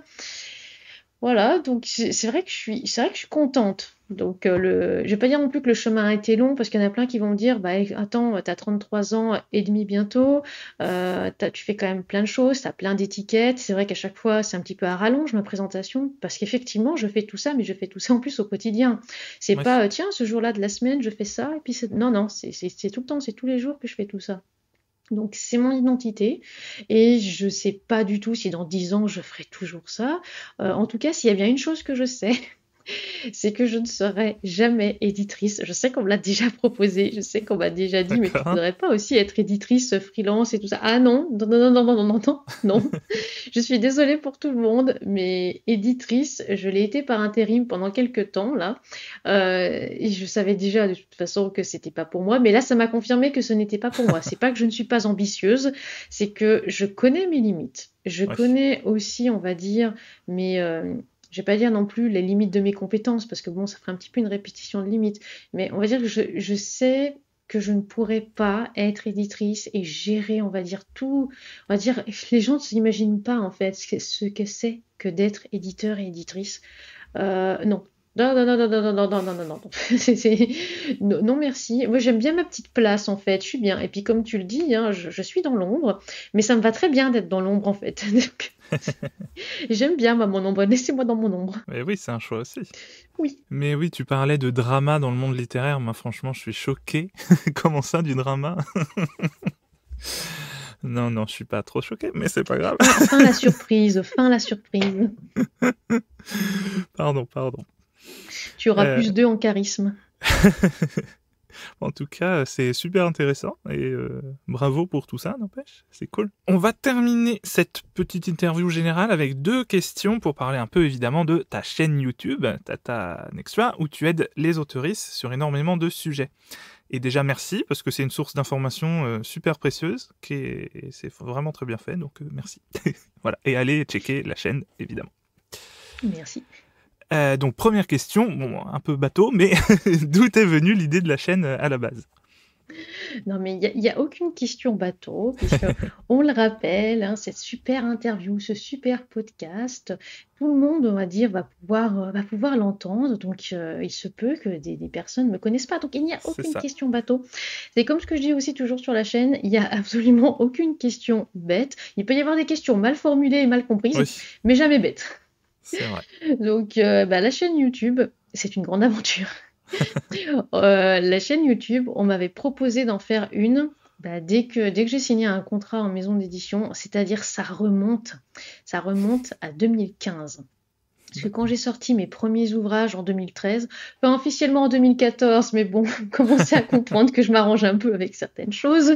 Voilà, donc c'est vrai que c'est vrai que je suis contente. Donc je vais pas dire non plus que le chemin a été long parce qu'il y en a plein qui vont me dire bah attends, t'as 33 ans et demi bientôt, tu fais quand même plein de choses, t'as plein d'étiquettes. C'est vrai qu'à chaque fois c'est un petit peu à rallonge ma présentation parce qu'effectivement je fais tout ça, mais je fais tout ça en plus au quotidien. C'est Ouais. pas tiens ce jour-là de la semaine je fais ça et puis non non c'est tout le temps, c'est tous les jours que je fais tout ça. Donc c'est mon identité et je sais pas du tout si dans 10 ans je ferai toujours ça. En tout cas, s'il y a bien une chose que je sais, c'est que je ne serai jamais éditrice. Je sais qu'on me l'a déjà proposé, je sais qu'on m'a déjà dit, mais tu D'accord. voudrais pas aussi être éditrice freelance et tout ça. Ah non, non, non, non, non, non, non, non, non. Je suis désolée pour tout le monde, mais éditrice, je l'ai été par intérim pendant quelques temps, là. Et je savais déjà de toute façon que c'était pas pour moi, mais là, ça m'a confirmé que ce n'était pas pour moi. C'est pas que je ne suis pas ambitieuse, c'est que je connais mes limites. Je Ouais. connais aussi, on va dire, mes, je vais pas dire non plus les limites de mes compétences, parce que bon, ça ferait un petit peu une répétition de limites, mais on va dire que je sais que je ne pourrais pas être éditrice et gérer, on va dire, tout. On va dire, les gens ne s'imaginent pas, en fait, ce que c'est que d'être éditeur et éditrice. Non. Non, non, non, non, non, non, non, non, non, non, non. Non, non, merci. Moi, j'aime bien ma petite place, en fait. Je suis bien. Et puis, comme tu le dis, hein, je suis dans l'ombre, mais ça me va très bien d'être dans l'ombre, en fait. Donc, j'aime bien, moi, mon ombre. Laissez-moi dans mon ombre. Mais oui, c'est un choix aussi. Oui. Mais oui, tu parlais de drama dans le monde littéraire. Moi, franchement, je suis choqué. Comment ça, du drama? Non, non, je suis pas trop choqué, mais c'est pas grave. Fin la surprise, fin la surprise. Pardon, pardon. Tu auras Euh, plus d'eux en charisme. En tout cas, c'est super intéressant et bravo pour tout ça, n'empêche, c'est cool. On va terminer cette petite interview générale avec 2 questions pour parler un peu évidemment de ta chaîne YouTube, Tata Nextua, où tu aides les autoristes sur énormément de sujets. Et déjà, merci, parce que c'est une source d'information super précieuse, et c'est vraiment très bien fait, donc merci. Voilà, et allez checker la chaîne, évidemment. Merci. Donc, première question, bon, un peu bateau, mais d'où est venue l'idée de la chaîne à la base? Non, mais il y a aucune question bateau, puisque on le rappelle, hein, cette super interview, ce super podcast, tout le monde, on va dire, va pouvoir l'entendre. Donc, il se peut que des personnes ne me connaissent pas. Donc, il n'y a C'est aucune ça. question bateau. C'est comme ce que je dis aussi toujours sur la chaîne, il n'y a absolument aucune question bête. Il peut y avoir des questions mal formulées et mal comprises, Oui, mais jamais bêtes. c'est vrai. Donc, la chaîne YouTube, c'est une grande aventure. La chaîne YouTube, on m'avait proposé d'en faire une dès que j'ai signé un contrat en maison d'édition, c'est-à-dire ça remonte à 2015. Parce que quand j'ai sorti mes premiers ouvrages en 2013, enfin officiellement en 2014, mais bon, commencez à comprendre que je m'arrange un peu avec certaines choses.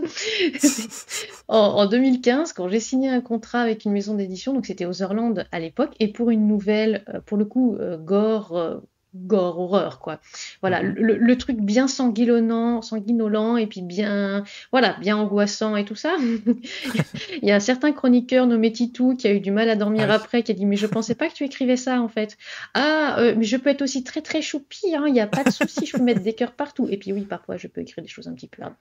En 2015, quand j'ai signé un contrat avec une maison d'édition, donc c'était Otherland à l'époque, et pour une nouvelle, pour le coup, gore, horreur, quoi. Voilà, Mhm. le truc bien sanguinolent, et puis bien, voilà, bien angoissant et tout ça. Il y a un certain chroniqueur nommé Titou qui a eu du mal à Ah dormir oui. après, qui a dit mais je pensais pas que tu écrivais ça en fait. Ah, mais je peux être aussi très très choupi, hein, il n'y a pas de souci, je peux mettre des cœurs partout. Et puis oui, parfois je peux écrire des choses un petit peu hard.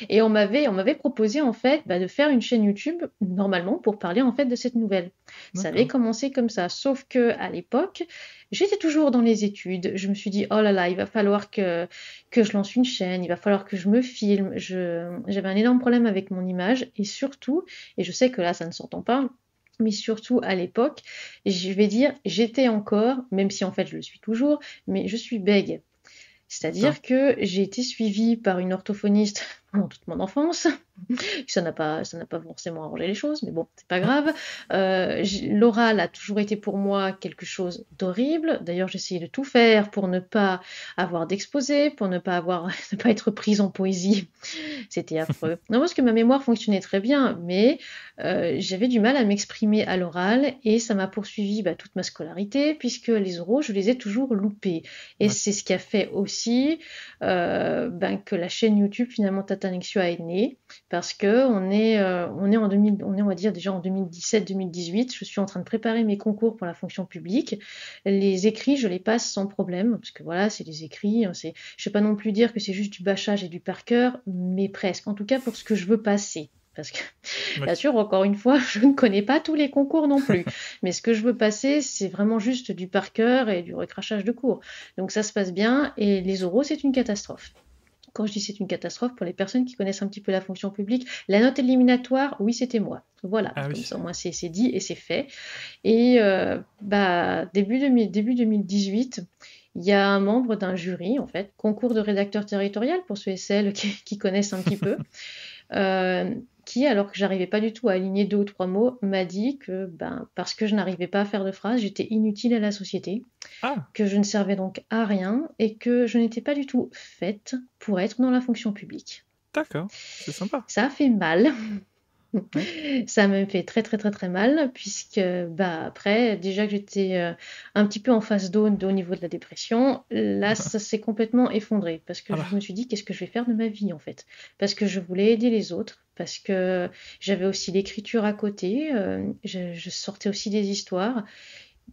Et on m'avait proposé en fait de faire une chaîne YouTube normalement pour parler en fait de cette nouvelle. Ça avait D'accord. commencé comme ça, sauf que à l'époque, j'étais toujours dans les études. Je me suis dit oh là là, il va falloir que je lance une chaîne, il va falloir que je me filme. J'avais un énorme problème avec mon image et surtout, et je sais que là ça ne s'entend pas, mais surtout à l'époque, je vais dire, j'étais encore, même si en fait je le suis toujours, mais je suis bègue. D'accord. C'est-à-dire que j'ai été suivie par une orthophoniste pendant toute mon enfance. Ça n'a pas forcément arrangé les choses, mais bon, c'est pas grave. L'oral a toujours été pour moi quelque chose d'horrible. D'ailleurs, j'essayais de tout faire pour ne pas avoir d'exposé, pour ne pas ne pas être prise en poésie. C'était affreux. Non, parce que ma mémoire fonctionnait très bien, mais j'avais du mal à m'exprimer à l'oral et ça m'a poursuivi toute ma scolarité, puisque les oraux, je les ai toujours loupés. Et Ouais. c'est ce qui a fait aussi que la chaîne YouTube finalement Tatanexio est née, parce que on est en 2000, on est on va dire déjà en 2017-2018. Je suis en train de préparer mes concours pour la fonction publique. Les écrits, je les passe sans problème, parce que voilà, c'est des écrits. Je vais pas non plus dire que c'est juste du bâchage et du par cœur, mais presque. En tout cas pour ce que je veux passer. Parce que, Oui. bien sûr, encore une fois, je ne connais pas tous les concours non plus. Mais ce que je veux passer, c'est vraiment juste du par cœur et du recrachage de cours. Donc ça se passe bien. Et les oraux, c'est une catastrophe. Quand je dis c'est une catastrophe, pour les personnes qui connaissent un petit peu la fonction publique, la note éliminatoire, oui, c'était moi. Voilà, Ah comme oui. ça, au moins, c'est dit et c'est fait. Et début 2018, il y a un membre d'un jury, en fait, concours de rédacteur territorial pour ceux et celles qui connaissent un petit peu, qui, alors que j'arrivais pas du tout à aligner 2 ou 3 mots, m'a dit que parce que je n'arrivais pas à faire de phrases, j'étais inutile à la société, Ah, que je ne servais donc à rien et que je n'étais pas du tout faite pour être dans la fonction publique. d'accord. C'est sympa. Ça a fait mal. Ouais. Ça me fait très très très très mal, puisque après déjà que j'étais un petit peu en phase d'eau au niveau de la dépression, là ça s'est complètement effondré, parce que Ah je bah. me suis dit qu'est-ce que je vais faire de ma vie en fait, parce que je voulais aider les autres, parce que j'avais aussi l'écriture à côté, je sortais aussi des histoires,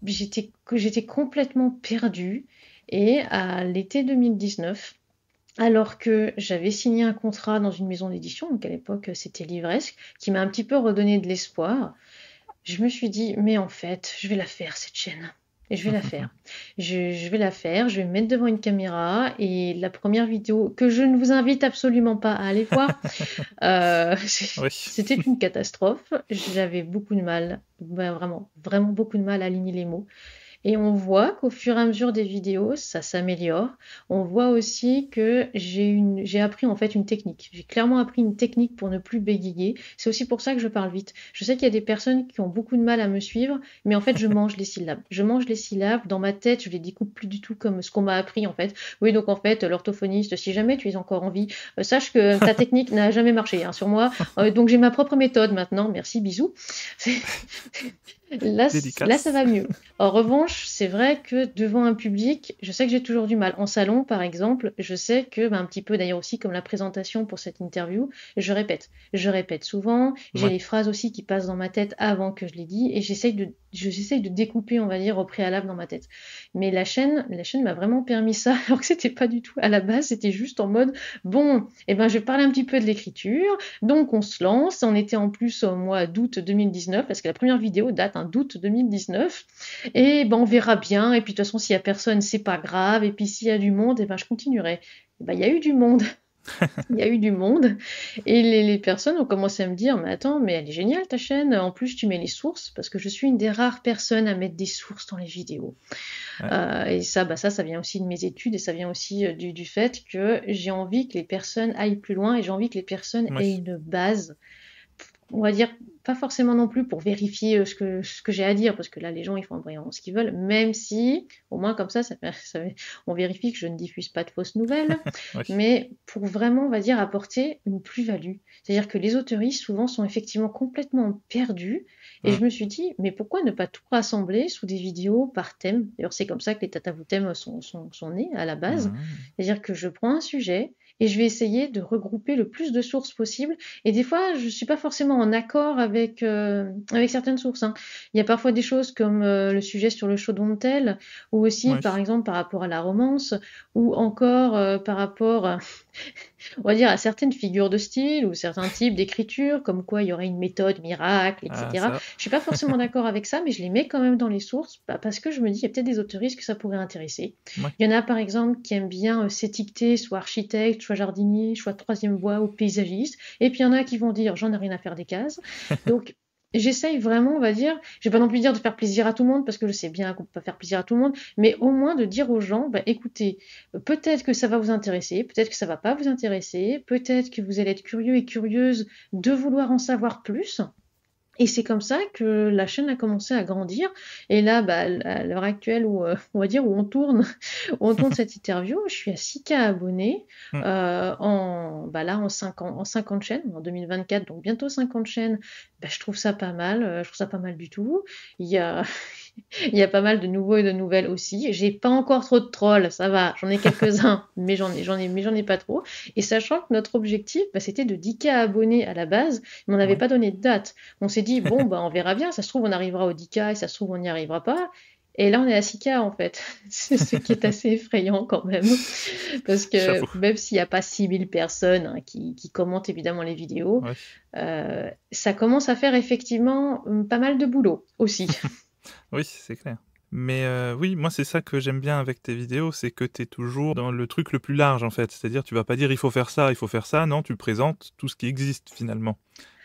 j'étais complètement perdue. Et à l'été 2019, alors que j'avais signé un contrat dans une maison d'édition, donc à l'époque c'était Livresque, qui m'a un petit peu redonné de l'espoir, je me suis dit, mais en fait, je vais la faire cette chaîne. Et je vais la faire. Je vais la faire, je vais me mettre devant une caméra et la première vidéo que je ne vous invite absolument pas à aller voir, Oui. c'était une catastrophe. J'avais beaucoup de mal, vraiment, vraiment beaucoup de mal à aligner les mots. Et on voit qu'au fur et à mesure des vidéos, ça s'améliore. On voit aussi que j'ai appris en fait une technique. J'ai clairement appris une technique pour ne plus bégayer. C'est aussi pour ça que je parle vite. Je sais qu'il y a des personnes qui ont beaucoup de mal à me suivre, mais en fait, je mange les syllabes. Je mange les syllabes dans ma tête, je les découpe plus du tout comme ce qu'on m'a appris en fait. Oui, donc en fait, l'orthophoniste, si jamais tu es encore en vie, sache que ta technique n'a jamais marché sur moi. Donc j'ai ma propre méthode maintenant. Merci, bisous. Là, ça Dédicace. va mieux. En revanche, c'est vrai que devant un public, je sais que j'ai toujours du mal. En salon, par exemple, je sais que, un petit peu d'ailleurs aussi comme la présentation pour cette interview, je répète. Je répète souvent. J'ai Ouais. les phrases aussi qui passent dans ma tête avant que je les dise et j'essaye de découper, on va dire, au préalable dans ma tête. Mais la chaîne m'a vraiment permis ça, alors que c'était pas du tout à la base. C'était juste en mode, bon, je vais parler un petit peu de l'écriture. Donc on se lance, on était en plus au mois d'août 2019, parce que la première vidéo date d'août 2019, et on verra bien, et puis de toute façon s'il y a personne, c'est pas grave, et puis s'il y a du monde, je continuerai. Il y a eu du monde, il y a eu du monde, et les personnes ont commencé à me dire, mais attends, mais elle est géniale ta chaîne, en plus tu mets les sources, parce que je suis une des rares personnes à mettre des sources dans les vidéos. Ouais. Et ça vient aussi de mes études et ça vient aussi du fait que j'ai envie que les personnes aillent plus loin et j'ai envie que les personnes Ouais. aient une base, on va dire, pas forcément non plus pour vérifier ce que j'ai à dire, parce que là, les gens, ils font vraiment ce qu'ils veulent, même si, au moins comme ça, on vérifie que je ne diffuse pas de fausses nouvelles, Ouais. mais pour vraiment, on va dire, apporter une plus-value. C'est-à-dire que les autoristes, souvent, sont effectivement complètement perdus, et Mm. je me suis dit, mais pourquoi ne pas tout rassembler sous des vidéos par thème? D'ailleurs, c'est comme ça que les Tatavou thèmes sont nés à la base. Mm. C'est-à-dire que je prends un sujet, et je vais essayer de regrouper le plus de sources possible, et des fois, je suis pas forcément en accord avec certaines sources, hein. Il y a parfois des choses comme le sujet sur le chaudron de tel, ou aussi, Ouais. par exemple, par rapport à la romance, ou encore par rapport, on va dire, à certaines figures de style, ou certains types d'écriture, comme quoi il y aurait une méthode miracle, Ah, etc. ça. Je suis pas forcément d'accord avec ça, mais je les mets quand même dans les sources, parce que je me dis, il y a peut-être des autoristes que ça pourrait intéresser. Ouais. Il y en a, par exemple, qui aiment bien s'étiqueter, soit architecte, soit jardinier, soit troisième voie ou paysagiste. Et puis il y en a qui vont dire, j'en ai rien à faire des cases. Donc, j'essaye vraiment, on va dire, je vais pas non plus dire de faire plaisir à tout le monde, parce que je sais bien qu'on peut pas faire plaisir à tout le monde, mais au moins de dire aux gens, écoutez, peut-être que ça va vous intéresser, peut-être que ça va pas vous intéresser, peut-être que vous allez être curieux et curieuse de vouloir en savoir plus. Et c'est comme ça que la chaîne a commencé à grandir. Et là, à l'heure actuelle où, on va dire, où on tourne, où on tourne cette interview, je suis à 6K abonnés, Mm. en 50 chaînes, en 2024, donc bientôt 50 chaînes. Je trouve ça pas mal, je trouve ça pas mal du tout. Il y a, il y a pas mal de nouveaux et de nouvelles aussi. J'ai pas encore trop de trolls, ça va, j'en ai quelques-uns, mais j'en ai pas trop. Et sachant que notre objectif, c'était de 10K abonnés à la base, mais on n'avait Ouais. pas donné de date. On s'est dit, bon, on verra bien, ça se trouve, on arrivera au 10K et ça se trouve, on n'y arrivera pas. Et là, on est à 6K en fait. C'est ce qui est assez effrayant quand même. Parce que J'avoue. même s'il n'y a pas 6000 personnes, hein, qui commentent évidemment les vidéos, Ouais. ça commence à faire effectivement pas mal de boulot aussi. Oui, c'est clair. Mais oui, moi c'est ça que j'aime bien avec tes vidéos, c'est que tu es toujours dans le truc le plus large en fait. C'est-à-dire tu vas pas dire il faut faire ça, il faut faire ça, non, tu présentes tout ce qui existe finalement.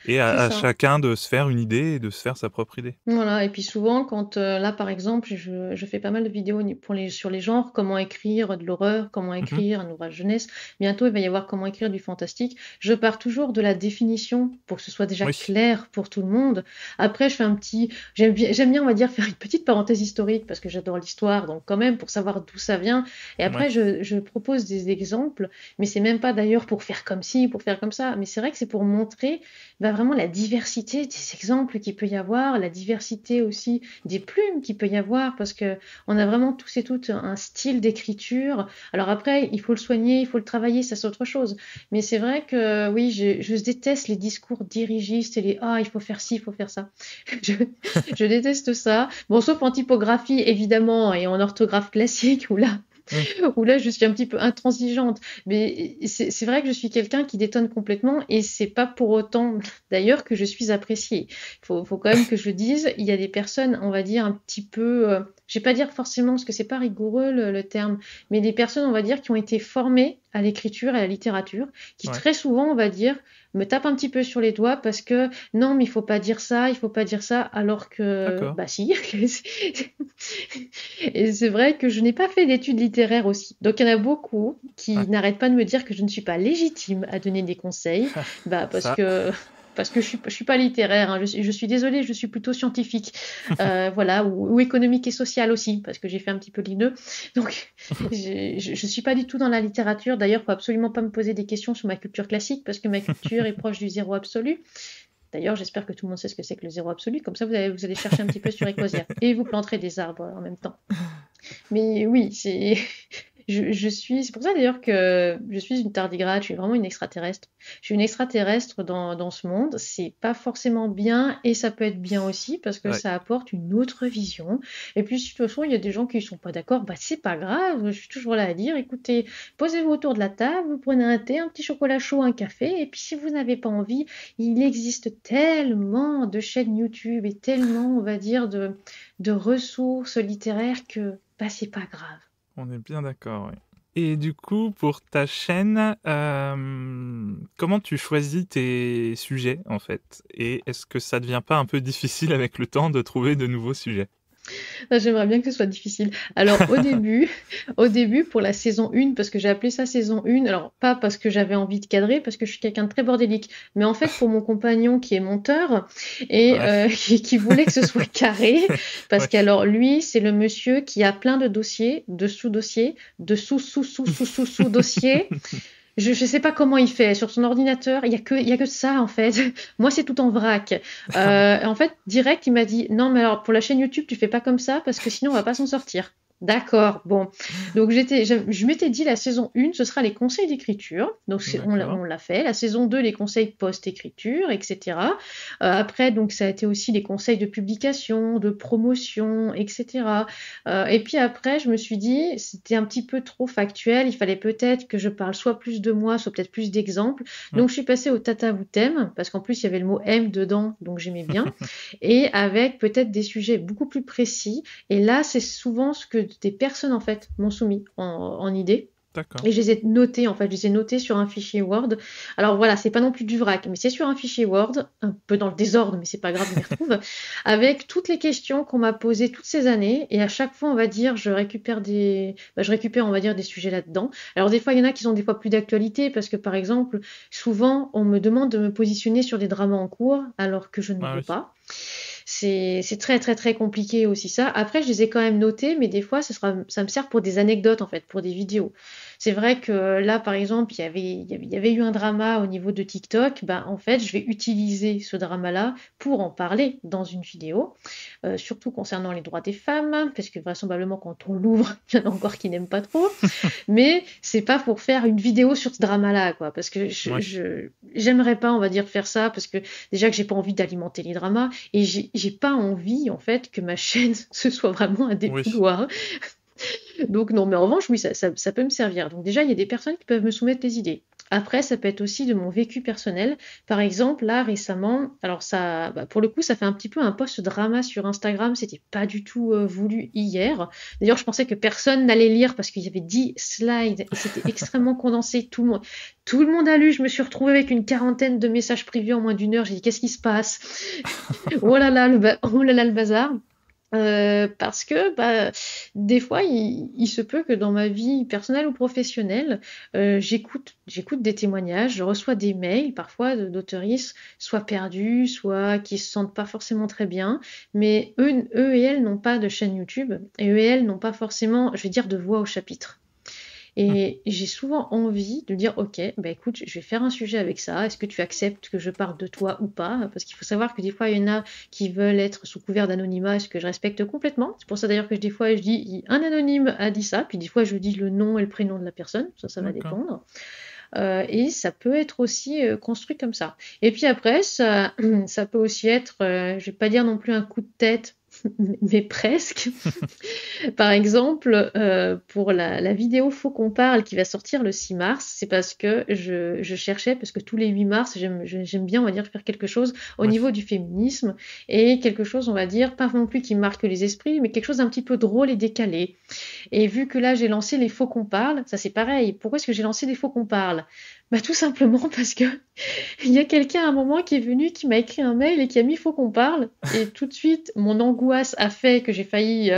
Et C'est à ça. chacun de se faire une idée et de se faire sa propre idée. Voilà, et puis souvent, quand là par exemple, je fais pas mal de vidéos sur les genres, comment écrire de l'horreur, comment Mhm. écrire un ouvrage jeunesse. Bientôt, il va y avoir comment écrire du fantastique. Je pars toujours de la définition pour que ce soit déjà Oui, clair pour tout le monde. Après, je fais j'aime bien, on va dire, faire une petite parenthèse historique parce que j'adore l'histoire, donc quand même pour savoir d'où ça vient. Et ouais, après, je propose des exemples, mais c'est même pas d'ailleurs pour faire comme ci, pour faire comme ça. Mais c'est vrai que c'est pour montrer vraiment la diversité des exemples qu'il peut y avoir, la diversité aussi des plumes qu'il peut y avoir, parce que on a vraiment tous et toutes un style d'écriture. Alors après, il faut le soigner, il faut le travailler, ça c'est autre chose. Mais c'est vrai que oui, je déteste les discours dirigistes et les ah, il faut faire ci, il faut faire ça. Je, je déteste ça. Bon, sauf en typographie, évidemment, et en orthographe classique, où là, oui, où là je suis un petit peu intransigeante. Mais c'est vrai que je suis quelqu'un qui détonne complètement et c'est pas pour autant d'ailleurs que je suis appréciée. Faut quand même que je le dise. Il y a des personnes, on va dire, un petit peu, je vais pas dire forcément parce que c'est pas rigoureux le terme, mais des personnes, on va dire, qui ont été formées à l'écriture et à la littérature, qui ouais, très souvent, on va dire, me tapent un petit peu sur les doigts parce que non, mais il faut pas dire ça, il faut pas dire ça, alors que, d'accord. bah si. Et c'est vrai que je n'ai pas fait d'études littéraires aussi. Donc il y en a beaucoup Ouais, qui n'arrêtent pas de me dire que je ne suis pas légitime à donner des conseils, parce ça, que je suis pas littéraire, hein. Je suis désolée, je suis plutôt scientifique, voilà, ou économique et sociale aussi, parce que j'ai fait un petit peu les deux. Donc je suis pas du tout dans la littérature. D'ailleurs, faut absolument pas me poser des questions sur ma culture classique, parce que ma culture est proche du zéro absolu. D'ailleurs, j'espère que tout le monde sait ce que c'est que le zéro absolu. Comme ça, vous allez chercher un petit peu sur Ecosia et vous planterez des arbres en même temps. Mais oui, c'est pour ça d'ailleurs que je suis une tardigrade, je suis vraiment une extraterrestre. Je suis une extraterrestre dans ce monde. C'est pas forcément bien et ça peut être bien aussi parce que Ouais. ça apporte une autre vision. Et puis, de toute façon, il y a des gens qui sont pas d'accord. Bah, c'est pas grave. Je suis toujours là à dire, écoutez, posez-vous autour de la table, vous prenez un thé, un petit chocolat chaud, un café. Et puis, si vous n'avez pas envie, il existe tellement de chaînes YouTube et tellement, on va dire, de ressources littéraires que, bah, c'est pas grave. On est bien d'accord, oui. Et du coup, pour ta chaîne, comment tu choisis tes sujets, en fait? Et est-ce que ça devient pas un peu difficile avec le temps de trouver de nouveaux sujets? J'aimerais bien que ce soit difficile. Alors, au début, pour la saison 1, parce que j'ai appelé ça saison 1, alors pas parce que j'avais envie de cadrer, parce que je suis quelqu'un de très bordélique, mais en fait pour mon compagnon qui est monteur et Ouais. qui voulait que ce soit carré, parce Ouais. qu'alors lui, c'est le monsieur qui a plein de dossiers, de sous-dossiers, de sous-sous-sous-sous-sous-sous-dossiers. Je sais pas comment il fait. Sur son ordinateur, il y a que ça, en fait. Moi, c'est tout en vrac. En fait, direct, il m'a dit, non, mais alors, pour la chaîne YouTube, tu fais pas comme ça, parce que sinon, on va pas s'en sortir. D'accord, bon. Donc, je m'étais dit, la saison 1, ce sera les conseils d'écriture. Donc, on D'accord. l'a fait. La saison 2, les conseils post-écriture, etc. Après, donc, ça a été aussi les conseils de publication, de promotion, etc. Et puis après, je me suis dit, c'était un petit peu trop factuel. Il fallait peut-être que je parle soit plus de moi, soit peut-être plus d'exemples. Mm. Donc, je suis passée au Tata vous t'aime, parce qu'en plus, il y avait le mot aime dedans, donc j'aimais bien. Et avec peut-être des sujets beaucoup plus précis. Et là, c'est souvent ce que des personnes, en fait, m'ont soumis en idée. D'accord. Et je les ai notés, en fait, je les ai notés sur un fichier Word. Alors voilà, c'est pas non plus du vrac, mais c'est sur un fichier Word, un peu dans le désordre, mais c'est pas grave, je m'y retrouve, avec toutes les questions qu'on m'a posées toutes ces années. Et à chaque fois, on va dire, je récupère, on va dire, des sujets là-dedans. Alors des fois, il y en a qui sont des fois plus d'actualité, parce que par exemple, souvent, on me demande de me positionner sur des dramas en cours, alors que je ne Ah peux oui. pas. C'est très très très compliqué aussi ça. Après, je les ai quand même notés, mais des fois, ça me sert pour des anecdotes en fait, pour des vidéos. C'est vrai que là, par exemple, il y avait eu un drama au niveau de TikTok. Ben, en fait, je vais utiliser ce drama-là pour en parler dans une vidéo, surtout concernant les droits des femmes, parce que vraisemblablement, quand on l'ouvre, il y en a encore qui n'aiment pas trop. Mais c'est pas pour faire une vidéo sur ce drama-là, quoi, parce que Ouais. j'aimerais pas, on va dire, faire ça, parce que déjà que j'ai pas envie d'alimenter les dramas, et j'ai pas envie, en fait, que ma chaîne, ce soit vraiment un Oui. défouloir. Donc non, mais en revanche, oui, ça peut me servir. Donc déjà, il y a des personnes qui peuvent me soumettre des idées. Après, ça peut être aussi de mon vécu personnel. Par exemple, là, récemment, alors ça, bah, pour le coup, ça fait un petit peu un post drama sur Instagram. C'était pas du tout voulu hier. D'ailleurs, je pensais que personne n'allait lire parce qu'il y avait 10 slides et c'était extrêmement condensé. Tout le monde a lu. Je me suis retrouvée avec une quarantaine de messages privés en moins d'une heure. J'ai dit, qu'est-ce qui se passe? Oh là là, oh là là, le bazar. Parce que bah, des fois, il se peut que dans ma vie personnelle ou professionnelle, j'écoute des témoignages, je reçois des mails parfois d'auteuristes, soit perdus, soit qui se sentent pas forcément très bien, mais eux et elles n'ont pas de chaîne YouTube, et eux et elles n'ont pas forcément, je vais dire, de voix au chapitre. Mm. Et j'ai souvent envie de dire, ok, bah écoute, je vais faire un sujet avec ça. Est-ce que tu acceptes que je parle de toi ou pas? Parce qu'il faut savoir que des fois, il y en a qui veulent être sous couvert d'anonymat, ce que je respecte complètement. C'est pour ça d'ailleurs que des fois, je dis, un anonyme a dit ça, puis des fois, je dis le nom et le prénom de la personne. Ça va D'accord. dépendre. Et ça peut être aussi construit comme ça. Et puis après, ça peut aussi être, je vais pas dire non plus un coup de tête, mais presque. Par exemple, pour la vidéo Faut qu'on parle qui va sortir le 6 mars, c'est parce que je cherchais, parce que tous les 8 mars, j'aime bien, on va dire, faire quelque chose au Ouais. niveau du féminisme et quelque chose, on va dire, pas non plus qui marque les esprits, mais quelque chose d'un petit peu drôle et décalé. Et vu que là, j'ai lancé les Faut qu'on parle, ça c'est pareil. Pourquoi est-ce que j'ai lancé les Faut qu'on parle? Bah, tout simplement parce que il y a quelqu'un à un moment qui est venu, qui m'a écrit un mail et qui a mis Faut qu'on parle. Et tout de suite, mon angoisse a fait que j'ai failli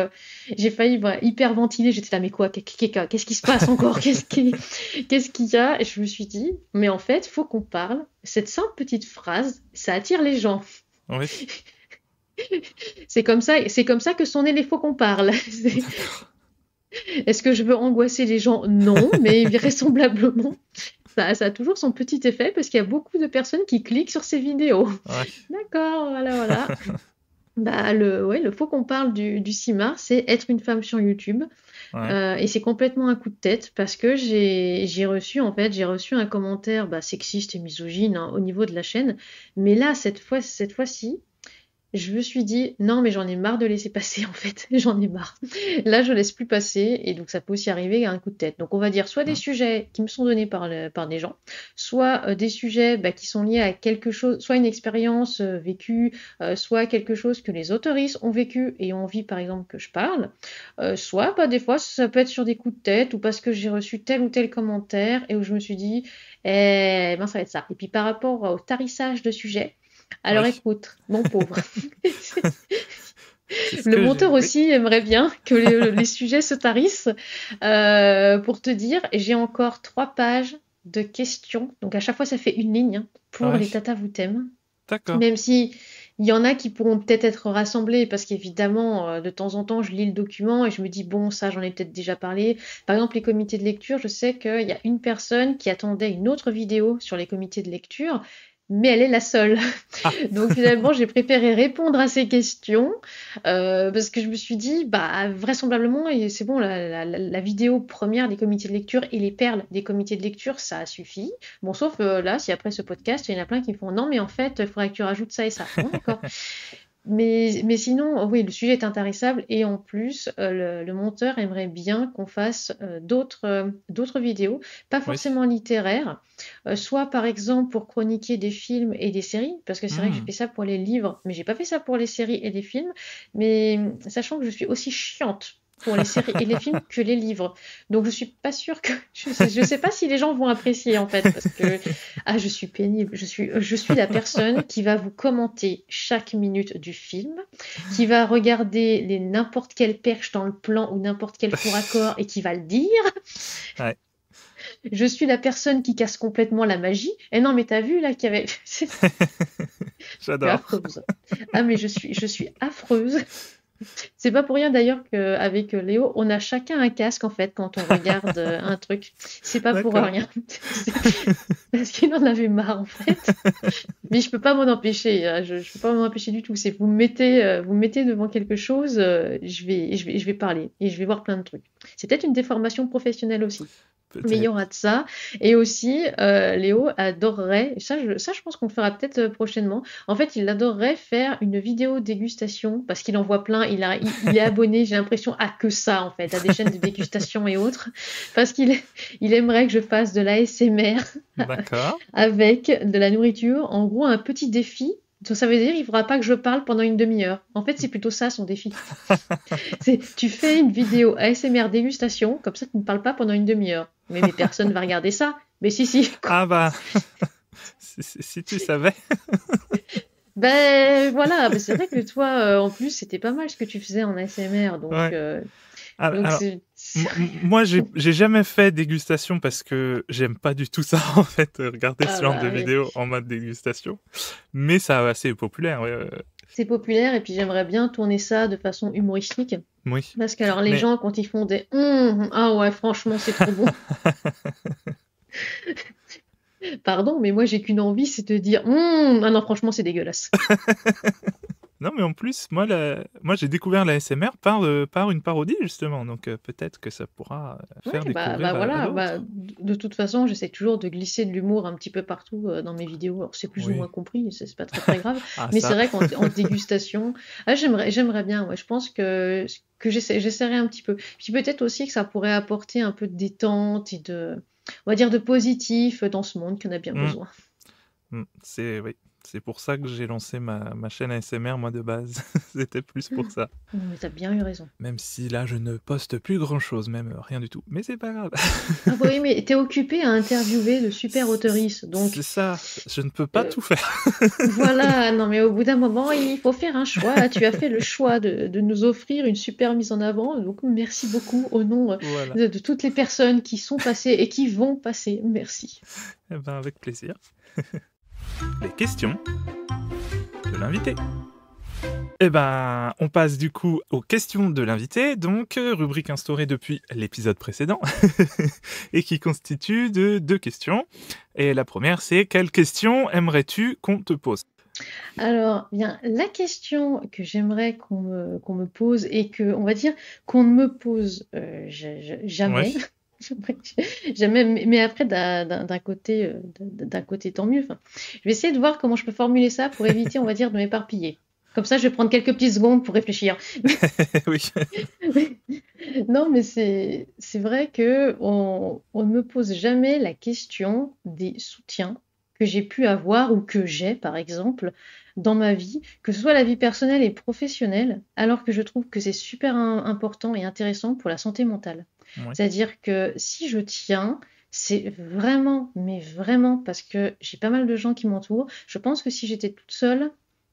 voilà, hyper ventiler. J'étais là, mais quoi? Qu'est-ce qui se passe encore? Qu'est-ce qu'il y a? Et je me suis dit, mais en fait, faut qu'on parle. Cette simple petite phrase, ça attire les gens. Oui. C'est comme ça que sont nés les Faut qu'on parle. Est-ce que je veux angoisser les gens? Non, mais vraisemblablement. Ça a toujours son petit effet parce qu'il y a beaucoup de personnes qui cliquent sur ces vidéos. Ouais. D'accord, voilà. Ouais, le faut qu'on parle du 6 mars, c'est être une femme sur YouTube. Ouais. Et c'est complètement un coup de tête parce que j'ai reçu un commentaire sexiste et misogyne au niveau de la chaîne. Mais là, cette fois-ci, je me suis dit, non, mais j'en ai marre de laisser passer, en fait. J'en ai marre. Là, je laisse plus passer. Et donc, ça peut aussi arriver à un coup de tête. Donc, on va dire soit des Mm. sujets qui me sont donnés par des gens, soit des sujets qui sont liés à quelque chose, soit une expérience vécue, soit quelque chose que les autoristes ont vécu et ont envie, par exemple, que je parle. Soit, des fois, ça peut être sur des coups de tête ou parce que j'ai reçu tel ou tel commentaire et où je me suis dit, ça va être ça. Et puis, par rapport au tarissage de sujets, alors Oui. écoute, mon pauvre, C'est ce le que monteur j'ai. Oui. aussi aimerait bien que les sujets se tarissent. Pour te dire, j'ai encore 3 pages de questions. Donc à chaque fois, ça fait une ligne pour Ouais. les Tata vous t'aiment. D'accord. Même si il y en a qui pourront peut-être être rassemblés parce qu'évidemment, de temps en temps, je lis le document et je me dis, bon, ça, j'en ai peut-être déjà parlé. Par exemple, les comités de lecture, je sais qu'il y a une personne qui attendait une autre vidéo sur les comités de lecture, mais elle est la seule. Ah. Donc finalement, j'ai préféré répondre à ces questions parce que je me suis dit, vraisemblablement, et c'est bon, la vidéo première des comités de lecture et les perles des comités de lecture, ça a suffi. Bon, sauf là, si après ce podcast, il y en a plein qui me font, non, mais en fait, il faudrait que tu rajoutes ça et ça. Bon, d'accord. Mais sinon, oui, le sujet est intarissable et en plus, le monteur aimerait bien qu'on fasse d'autres vidéos, pas Oui. forcément littéraires, soit par exemple pour chroniquer des films et des séries, parce que c'est vrai que j'ai Hmm. fait ça pour les livres, mais j'ai pas fait ça pour les séries et les films, mais sachant que je suis aussi chiante pour les séries et les films que les livres. Donc je suis pas sûre que je sais pas si les gens vont apprécier en fait parce que je suis pénible, je suis la personne qui va vous commenter chaque minute du film, qui va regarder n'importe quelle perche dans le plan ou n'importe quel faux raccord et qui va le dire. Ouais. Je suis la personne qui casse complètement la magie. Et non, mais t'as vu là qu'il y avait. Je suis J'adore. affreuse. Ah, mais je suis affreuse. C'est pas pour rien d'ailleurs qu'avec Léo, on a chacun un casque en fait quand on regarde un truc. C'est pas pour D'accord. rien. Parce qu'il en avait marre en fait. Mais je peux pas m'en empêcher. Je peux pas m'en empêcher du tout. C'est vous me mettez devant quelque chose, je vais parler et je vais voir plein de trucs. C'est peut-être une déformation professionnelle aussi. Mais il y Peut-être. aura de ça. Et aussi, Léo adorerait, et ça, je pense qu'on le fera peut-être prochainement. En fait, il adorerait faire une vidéo dégustation parce qu'il en voit plein. Il est abonné, j'ai l'impression, à que ça, en fait, à des chaînes de dégustation et autres. Parce qu'il aimerait que je fasse de l'ASMR D'accord. avec de la nourriture. En gros, un petit défi. Donc, ça veut dire qu'il ne faudra pas que je parle pendant une demi-heure. En fait, c'est plutôt ça son défi. Tu fais une vidéo ASMR dégustation, comme ça tu ne parles pas pendant une demi-heure. Mais personne va regarder ça. Mais si. Ah bah, si tu savais. Ben voilà, c'est vrai que toi, en plus, c'était pas mal ce que tu faisais en ASMR. Donc, Ouais. donc Alors, c'est. moi, j'ai jamais fait dégustation parce que j'aime pas du tout ça, en fait, regarder Ah ce genre de bah oui. vidéo en mode dégustation. Mais ça va assez populaire, ouais. C'est populaire et puis j'aimerais bien tourner ça de façon humoristique. Oui. Parce que alors les Mais gens, quand ils font des ah ouais, franchement, c'est trop bon. Pardon, mais moi j'ai qu'une envie, c'est de dire ah non, franchement, c'est dégueulasse. non, mais en plus, moi j'ai découvert la SMR par une parodie, justement. Donc peut-être que ça pourra Ouais, faire découvrir à voilà, d'autres. de toute façon, j'essaie toujours de glisser de l'humour un petit peu partout dans mes vidéos. Alors, c'est plus ou Oui. moins compris, c'est pas très très grave, Ah, mais c'est ça. vrai qu'en dégustation, j'aimerais bien, ouais, je pense que j'essaierai un petit peu. Puis peut-être aussi que ça pourrait apporter un peu de détente et on va dire de positif dans ce monde qui en a bien Mm, besoin. oui. C'est pour ça que j'ai lancé ma chaîne ASMR, moi, de base. C'était plus pour ça. Non, mais t'as bien eu raison. Même si là, je ne poste plus grand-chose, même rien du tout. Mais c'est pas grave. Ah oui, mais t'es occupé à interviewer de super auteurices, donc C'est ça. Je ne peux pas euh, tout faire. voilà, non mais au bout d'un moment, il faut faire un choix. Tu as fait le choix de nous offrir une super mise en avant, donc merci beaucoup au nom Voilà. de toutes les personnes qui sont passées et qui vont passer. Merci. Eh ben, avec plaisir. Les questions de l'invité. Eh ben, on passe du coup aux questions de l'invité, donc rubrique instaurée depuis l'épisode précédent, et qui constitue de 2 questions. Et la première, c'est quelle question aimerais-tu qu'on te pose? Alors, bien, la question que j'aimerais qu'on me pose et que, on va dire, qu'on ne me pose Ouais. jamais, jamais, mais après, d'un côté, tant mieux. Enfin, je vais essayer de voir comment je peux formuler ça pour éviter, on va dire, de m'éparpiller. Comme ça, je vais prendre quelques petites secondes pour réfléchir. Oui. Non, mais c'est vrai que on ne me pose jamais la question des soutiens que j'ai pu avoir ou que j'ai, par exemple, dans ma vie, que ce soit la vie personnelle et professionnelle, alors que je trouve que c'est super important et intéressant pour la santé mentale. Ouais. C'est-à-dire que si je tiens, c'est vraiment, mais vraiment, parce que j'ai pas mal de gens qui m'entourent. Je pense que si j'étais toute seule,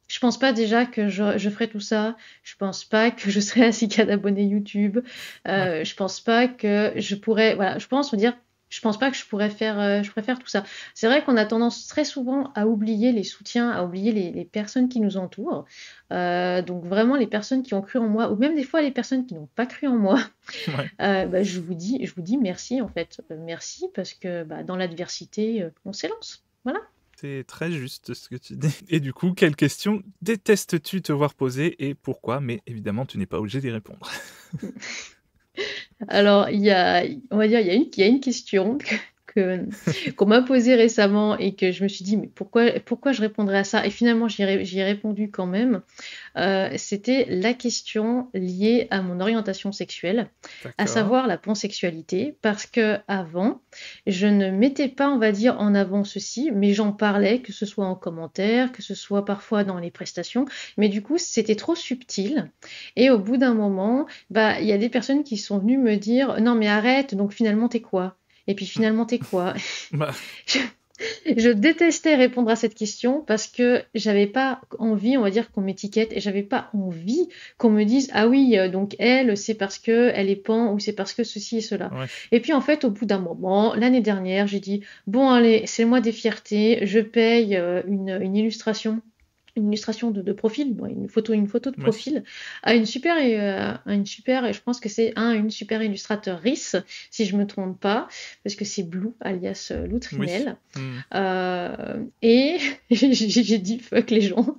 je pense pas déjà que je ferais tout ça. Je pense pas que je serais à 6K d'abonnés YouTube. Ouais. Je pense pas que je pourrais. Voilà, je pense, on va dire, je pense pas que je pourrais faire tout ça. C'est vrai qu'on a tendance très souvent à oublier les soutiens, à oublier les personnes qui nous entourent. Donc vraiment les personnes qui ont cru en moi, ou même des fois les personnes qui n'ont pas cru en moi. Ouais. Bah, je vous dis merci en fait. Merci parce que bah, dans l'adversité, on s'élance. Voilà. C'est très juste ce que tu dis. Et du coup, quelle question détestes-tu te voir poser et pourquoi? Mais évidemment, tu n'es pas obligé d'y répondre. Alors, on va dire, il y a une question qu'on m'a posée récemment et que je me suis dit, mais pourquoi je répondrais à ça? Et finalement, j'y ai répondu quand même. C'était la question liée à mon orientation sexuelle, à D'accord. savoir la pansexualité, parce que avant, je ne mettais pas, on va dire, en avant ceci, mais j'en parlais, que ce soit en commentaire, que ce soit parfois dans les prestations, mais du coup, c'était trop subtil. Et au bout d'un moment, bah, il y a des personnes qui sont venues me dire, non mais arrête, donc finalement t'es quoi? Et puis finalement t'es quoi? Bah, Je détestais répondre à cette question parce que j'avais pas envie, on va dire, qu'on m'étiquette et j'avais pas envie qu'on me dise ah oui, donc elle, c'est parce que elle est pan ou c'est parce que ceci et cela. ouais. Et puis en fait, au bout d'un moment, l'année dernière, j'ai dit bon allez, c'est le mois des fiertés, je paye une illustration de profil, bon, une photo de Ouais. profil à une super, et je pense que c'est une super illustratrice, si je me trompe pas, parce que c'est Blue, alias Oui. Loutrinel. Hmm. Et j'ai dit fuck les gens.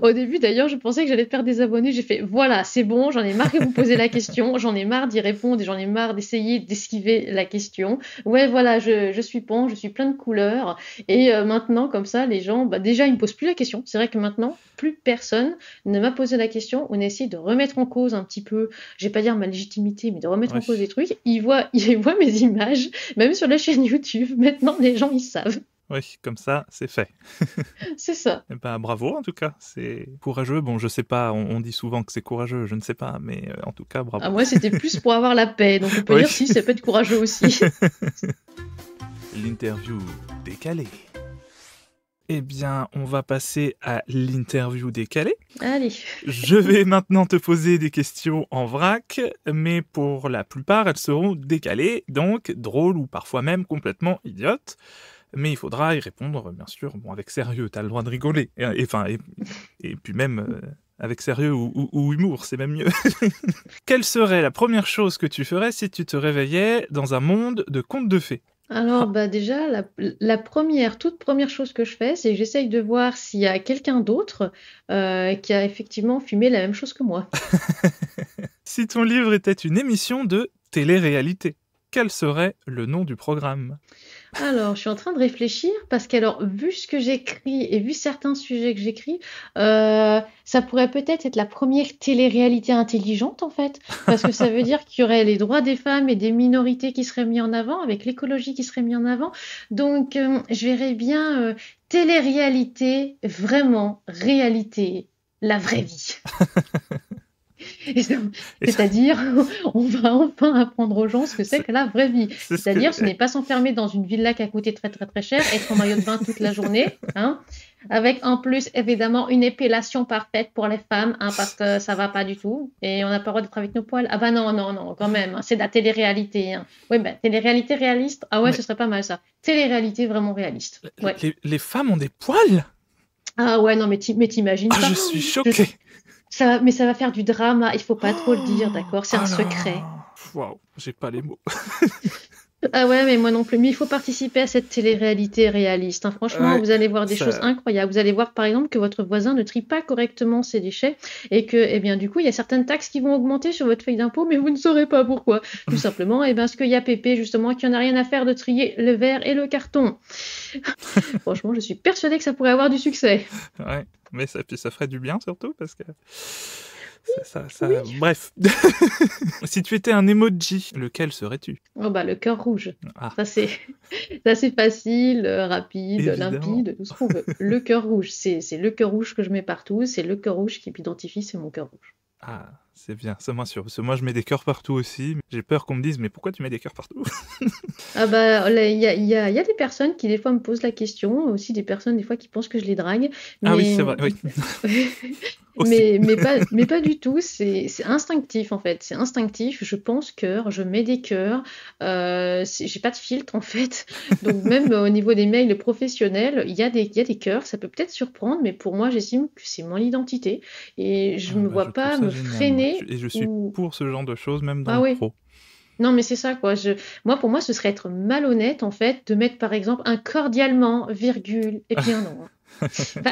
Au début, d'ailleurs, je pensais que j'allais perdre des abonnés. J'ai fait voilà, c'est bon, j'en ai marre que vous posez la question, j'en ai marre d'y répondre et j'en ai marre d'essayer d'esquiver la question. Ouais, voilà, je suis pan, je suis plein de couleurs. Et maintenant, comme ça, les gens, bah, déjà, ils me posent plus la question. C'est vrai que maintenant, plus personne ne m'a posé la question. On essaie de remettre en cause un petit peu, je vais pas dire ma légitimité, mais de remettre en Ouais. cause des trucs. Ils voient mes images, même sur la chaîne YouTube. Maintenant, les gens, ils savent. Oui, comme ça, c'est fait. C'est ça. Eh ben, bravo en tout cas, c'est courageux. Bon, je sais pas, on dit souvent que c'est courageux, je ne sais pas, mais en tout cas, bravo. Ah, moi, c'était plus pour avoir la paix. Donc, on peut Oui. dire si, ça peut être courageux aussi. L'interview décalée. Eh bien, on va passer à l'interview décalée. Allez. Je vais maintenant te poser des questions en vrac, mais pour la plupart, elles seront décalées, donc drôles ou parfois même complètement idiotes. Mais il faudra y répondre, bien sûr, bon, avec sérieux, t'as le droit de rigoler. Et puis même avec sérieux ou humour, c'est même mieux. Quelle serait la première chose que tu ferais si tu te réveillais dans un monde de contes de fées? Alors, bah, déjà, toute première chose que je fais, c'est que j'essaye de voir s'il y a quelqu'un d'autre qui a effectivement fumé la même chose que moi. Si ton livre était une émission de télé-réalité, quel serait le nom du programme? Alors, je suis en train de réfléchir parce qu'alors, vu ce que j'écris et vu certains sujets que j'écris, ça pourrait peut-être être la première télé-réalité intelligente en fait, parce que ça veut dire qu'il y aurait les droits des femmes et des minorités qui seraient mis en avant, avec l'écologie qui serait mis en avant. Donc, je verrais bien télé-réalité, vraiment réalité, la vraie vie. C'est-à-dire, on va enfin apprendre aux gens ce que c'est que la vraie vie. C'est ce C'est-à-dire, que... ce n'est pas s'enfermer dans une villa qui a coûté très très très cher, être en maillot de bain toute la journée, hein, avec en plus évidemment une épilation parfaite pour les femmes, hein, parce que ça va pas du tout, et on n'a pas le droit d'être avec nos poils. Ah bah non, non, non, quand même, hein, c'est de la télé-réalité. Hein. Oui, ben télé-réalité réaliste, ah ouais, Mais ce serait pas mal ça. Télé-réalité vraiment réaliste. Ouais. les femmes ont des poils? Ah ouais, non, mais t'imagines Ah, pas. je suis Je- choqué. mais ça va faire du drama, il faut pas trop le dire, Oh, d'accord? C'est un ah secret. là. Waouh, j'ai pas les mots. Ah ouais, mais moi non plus. Mais il faut participer à cette télé-réalité réaliste, hein. Franchement, Ouais, vous allez voir des choses ça. incroyables. Vous allez voir, par exemple, que votre voisin ne trie pas correctement ses déchets et que, eh bien, du coup, il y a certaines taxes qui vont augmenter sur votre feuille d'impôt, mais vous ne saurez pas pourquoi. Tout simplement, eh bien, parce qu'il y a Pépé, justement, qui en a rien à faire de trier le verre et le carton. Franchement, je suis persuadée que ça pourrait avoir du succès. Ouais, mais puis ça ferait du bien surtout parce que Oui. Bref. Si tu étais un emoji, lequel serais-tu? Oh bah, le cœur rouge. Ah, Ça, c'est ça, c'est facile, rapide, évidemment. limpide, tout ce qu'on veut. Le cœur rouge, c'est le cœur rouge que je mets partout, c'est le cœur rouge qui m'identifie, c'est mon cœur rouge. Ah, c'est bien, ça m'assure. Parce que moi, je mets des cœurs partout aussi. J'ai peur qu'on me dise, mais pourquoi tu mets des cœurs partout? Ah bah, là, il y a des personnes qui des fois me posent la question, aussi des personnes des fois qui pensent que je les drague, Ah oui, mais c'est vrai, oui. Aussi. mais pas du tout, c'est instinctif en fait, c'est instinctif, je pense cœur, je mets des cœurs, j'ai pas de filtre en fait, donc même au niveau des mails professionnels, il y a des cœurs, ça peut peut-être surprendre, mais pour moi j'estime que c'est mon identité et je Ah me bah, je vois trouve pas ça me génial, moi. freiner Et je suis ou... pour ce genre de choses, même dans Ah le oui. pro. Non, mais c'est ça, quoi. Moi, pour moi, ce serait être malhonnête, en fait, de mettre, par exemple, un cordialement, virgule, et puis un nom, hein. Enfin,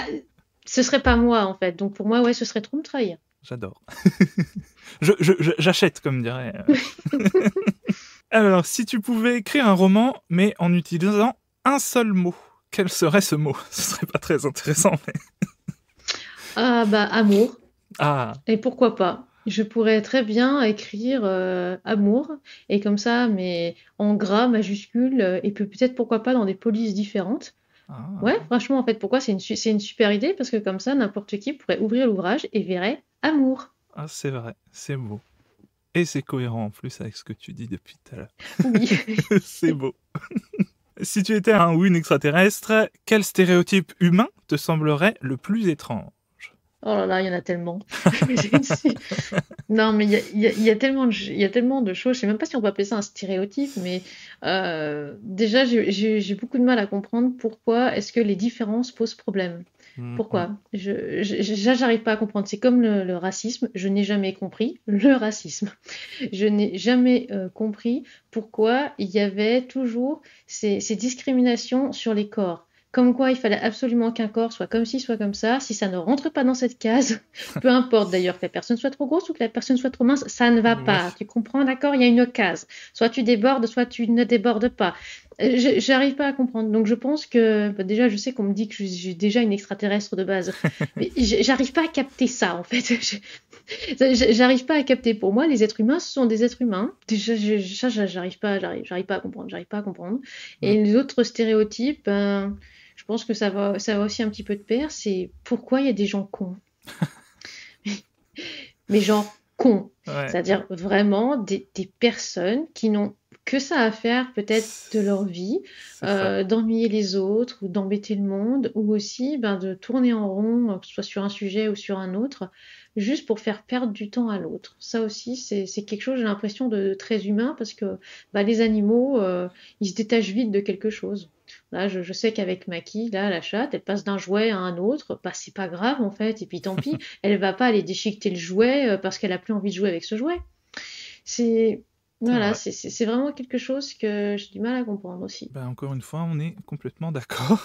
ce serait pas moi, en fait. Donc, pour moi, ouais, ce serait trop me trahir. J'adore. J'achète, comme dirait. Alors, si tu pouvais écrire un roman, mais en utilisant un seul mot, quel serait ce mot? Ce serait pas très intéressant, mais... Ah, bah, amour. Ah, Et pourquoi pas? Je pourrais très bien écrire amour, et comme ça, mais en gras, majuscule, et puis peut-être, pourquoi pas, dans des polices différentes. ah, Ouais, franchement, en fait, pourquoi c'est une super idée? Parce que comme ça, n'importe qui pourrait ouvrir l'ouvrage et verrait amour. ah, c'est vrai, c'est beau. Et c'est cohérent en plus avec ce que tu dis depuis tout à l'heure. Oui. C'est beau. Si tu étais un ou une extraterrestre, quel stéréotype humain te semblerait le plus étrange? Oh là là, il y en a tellement. Non, mais il y a tellement de choses. Je sais même pas si on peut appeler ça un stéréotype, mais déjà, j'ai beaucoup de mal à comprendre pourquoi est-ce que les différences posent problème. Mhm. Pourquoi? J'arrive pas à comprendre. C'est comme le racisme. Je n'ai jamais compris le racisme. Je n'ai jamais compris pourquoi il y avait toujours ces discriminations sur les corps. Comme quoi, il fallait absolument qu'un corps soit comme ci, soit comme ça. Si ça ne rentre pas dans cette case, peu importe d'ailleurs que la personne soit trop grosse ou que la personne soit trop mince, ça ne va Ouais. pas. Tu comprends, d'accord? Il y a une case. Soit tu débordes, soit tu ne débordes pas. J'arrive pas à comprendre. Donc je pense que bah, déjà, je sais qu'on me dit que je suis déjà une extraterrestre de base, mais j'arrive pas à capter ça en fait. J'arrive pas à capter. Pour moi, les êtres humains, ce sont des êtres humains. Déjà, j'arrive pas à comprendre. J'arrive pas à comprendre. Mm. Et les autres stéréotypes, ben, je pense que ça va aussi un petit peu de pair. C'est pourquoi il y a des gens cons. Mais genre cons. Ouais, C'est-à-dire vraiment des personnes qui n'ont que ça à faire peut-être de leur vie, c'est ça. d'ennuyer les autres ou d'embêter le monde, ou aussi ben, de tourner en rond, que ce soit sur un sujet ou sur un autre, juste pour faire perdre du temps à l'autre. Ça aussi, c'est quelque chose, j'ai l'impression, de très humain, parce que bah, les animaux, ils se détachent vite de quelque chose. Là, je sais qu'avec Maki, là, la chatte, elle passe d'un jouet à un autre, bah, c'est pas grave en fait, et puis tant pis, elle va pas aller déchiqueter le jouet parce qu'elle a plus envie de jouer avec ce jouet. C'est C'est voilà, vrai. c'est vraiment quelque chose que j'ai du mal à comprendre aussi. Ben, encore une fois, on est complètement d'accord.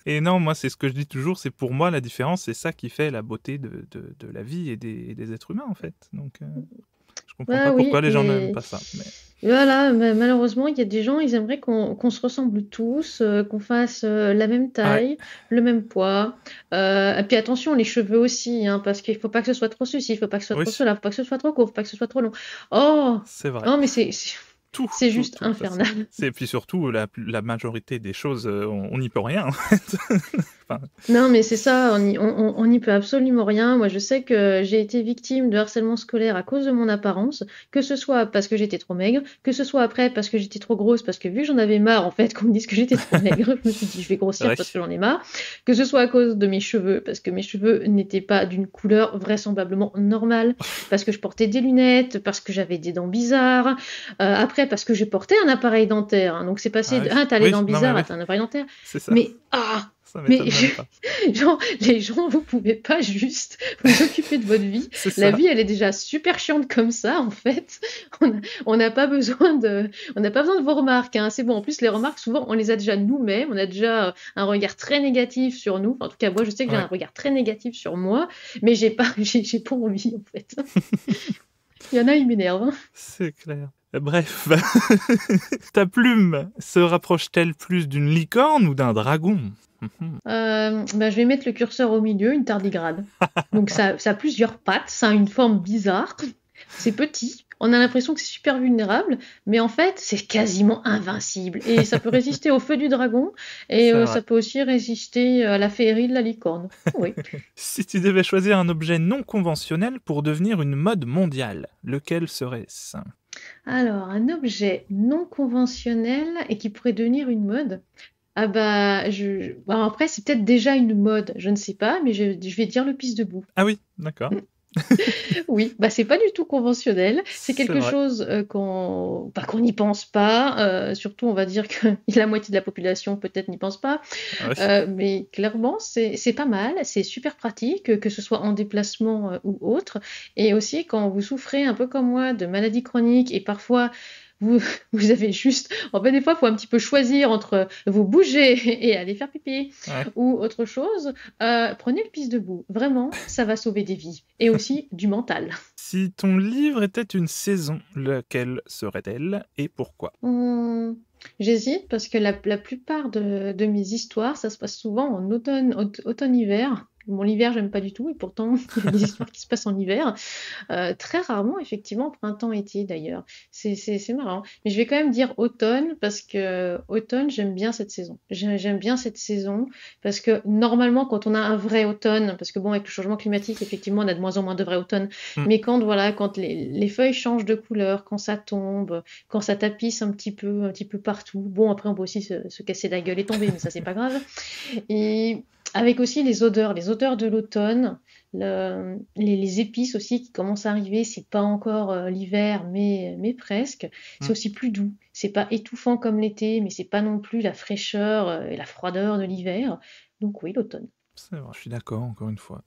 Et non, moi, c'est ce que je dis toujours, c'est pour moi la différence, c'est ça qui fait la beauté de la vie et des êtres humains, en fait. Donc, je comprends Bah pas pourquoi oui, les gens n'aiment pas ça. Mais... voilà, malheureusement, il y a des gens, ils aimeraient qu'on se ressemble tous, qu'on fasse la même Ouais, taille, le même poids. Et puis attention, les cheveux aussi, hein, parce qu'il faut pas que ce soit trop ceci, il faut pas que ce soit oui, trop cela, il faut pas que ce soit trop court, il faut pas que ce soit trop long. Oh, c'est vrai. oh mais c'est juste Tout, de toute façon. infernal. Et puis surtout, la majorité des choses, on n'y peut rien, en fait. Enfin, Non, mais c'est ça, on n'y peut absolument rien. Moi, je sais que j'ai été victime de harcèlement scolaire à cause de mon apparence, que ce soit parce que j'étais trop maigre, que ce soit après parce que j'étais trop grosse, parce que vu que j'en avais marre, en fait, qu'on me dise que j'étais trop maigre, je me suis dit, je vais grossir ouais. parce que j'en ai marre, que ce soit à cause de mes cheveux, parce que mes cheveux n'étaient pas d'une couleur vraisemblablement normale, parce que je portais des lunettes, parce que j'avais des dents bizarres, après fait parce que j'ai porté un appareil dentaire. Hein, donc c'est passé Ah de oui, t'as les oui, dents non mais bizarres oui, à t'as un appareil dentaire. c'est ça. Mais Ça mais m'étonne même pas. genre, les gens, vous pouvez pas juste vous occuper de votre vie. C'est La ça. vie, elle est déjà super chiante comme ça, en fait. On n'a pas besoin de vos remarques. Hein. C'est bon. En plus, les remarques, souvent, on les a déjà nous-mêmes. On a déjà un regard très négatif sur nous. Enfin, en tout cas, moi, je sais que j'ai un Ouais. regard très négatif sur moi, mais j'ai pas, j'ai pas envie, en fait. Il y en a, ils m'énervent. Hein. C'est clair. Bref, ta plume se rapproche-t-elle plus d'une licorne ou d'un dragon? Bah, je vais mettre le curseur au milieu, une tardigrade. Donc ça a plusieurs pattes, ça a une forme bizarre, c'est petit, on a l'impression que c'est super vulnérable, mais en fait c'est quasiment invincible. Et ça peut résister au feu du dragon, et C'est vrai. ça peut aussi résister à la féerie de la licorne. Oui. Si tu devais choisir un objet non conventionnel pour devenir une mode mondiale, lequel serait-ce? Alors, un objet non conventionnel et qui pourrait devenir une mode. Ah bah, bah, après c'est peut-être déjà une mode, je ne sais pas, mais je vais dire le pisse debout. Ah oui, d'accord. Oui, bah c'est pas du tout conventionnel. C'est C'est quelque vrai. chose qu'on n'y pense pas. Surtout, on va dire que la moitié de la population peut-être n'y pense pas. Ah oui. Mais clairement, c'est pas mal. C'est super pratique, que ce soit en déplacement ou autre. Et aussi, quand vous souffrez un peu comme moi de maladies chroniques et parfois vous, vous avez juste. En fait, des fois, il faut un petit peu choisir entre vous bouger et aller faire pipi Ouais. ou autre chose. Prenez le pisse debout. Vraiment, ça va sauver des vies. Et aussi du mental. Si ton livre était une saison, laquelle serait-elle et pourquoi? J'hésite parce que la plupart de mes histoires, ça se passe souvent en automne-hiver. Bon, l'hiver, j'aime pas du tout, et pourtant, il y a des histoires qui se passent en hiver. Très rarement, effectivement, printemps-été d'ailleurs. C'est marrant. Mais je vais quand même dire automne parce que automne, j'aime bien cette saison. J'aime bien cette saison parce que normalement, quand on a un vrai automne, parce que bon, avec le changement climatique, effectivement, on a de moins en moins de vrai automne. Mm. Mais quand voilà, quand les feuilles changent de couleur, quand ça tombe, quand ça tapisse un petit peu partout. Bon, après, on peut aussi se casser la gueule et tomber, mais ça, c'est pas grave. Et avec aussi les odeurs de l'automne, les épices aussi qui commencent à arriver. C'est pas encore l'hiver, mais presque. C'est Mm. aussi plus doux. C'est pas étouffant comme l'été, mais c'est pas non plus la fraîcheur et la froideur de l'hiver. Donc oui, l'automne. C'est vrai, je suis d'accord, encore une fois.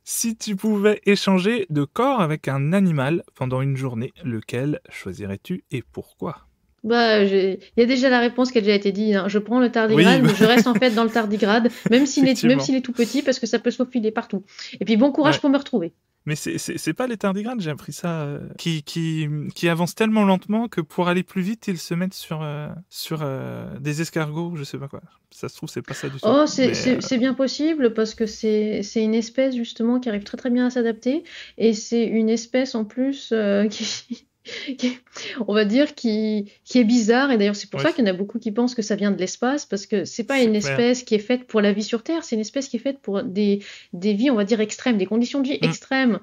Si tu pouvais échanger de corps avec un animal pendant une journée, lequel choisirais-tu et pourquoi? Bah, il y a déjà la réponse qui a déjà été dite. Hein. Je prends le Oui, tardigrade, mais je reste en fait dans le tardigrade, même même effectivement. s'il est tout petit, parce que ça peut se faufiler partout. Et puis bon courage Ouais. pour me retrouver. Mais c'est pas les tardigrades, j'ai appris ça, qui avancent tellement lentement que pour aller plus vite, ils se mettent sur des escargots, je sais pas quoi. Ça se trouve, c'est pas ça du tout. Oh, Mais c'est bien possible parce que c'est une espèce justement qui arrive très très bien à s'adapter et c'est une espèce en plus qui- on va dire qui est bizarre et d'ailleurs c'est pour oui, ça qu'il y en a beaucoup qui pensent que ça vient de l'espace parce que c'est pas c'est une clair. espèce qui est faite pour la vie sur Terre, c'est une espèce qui est faite pour des vies on va dire extrêmes, des conditions de vie Mm. extrêmes.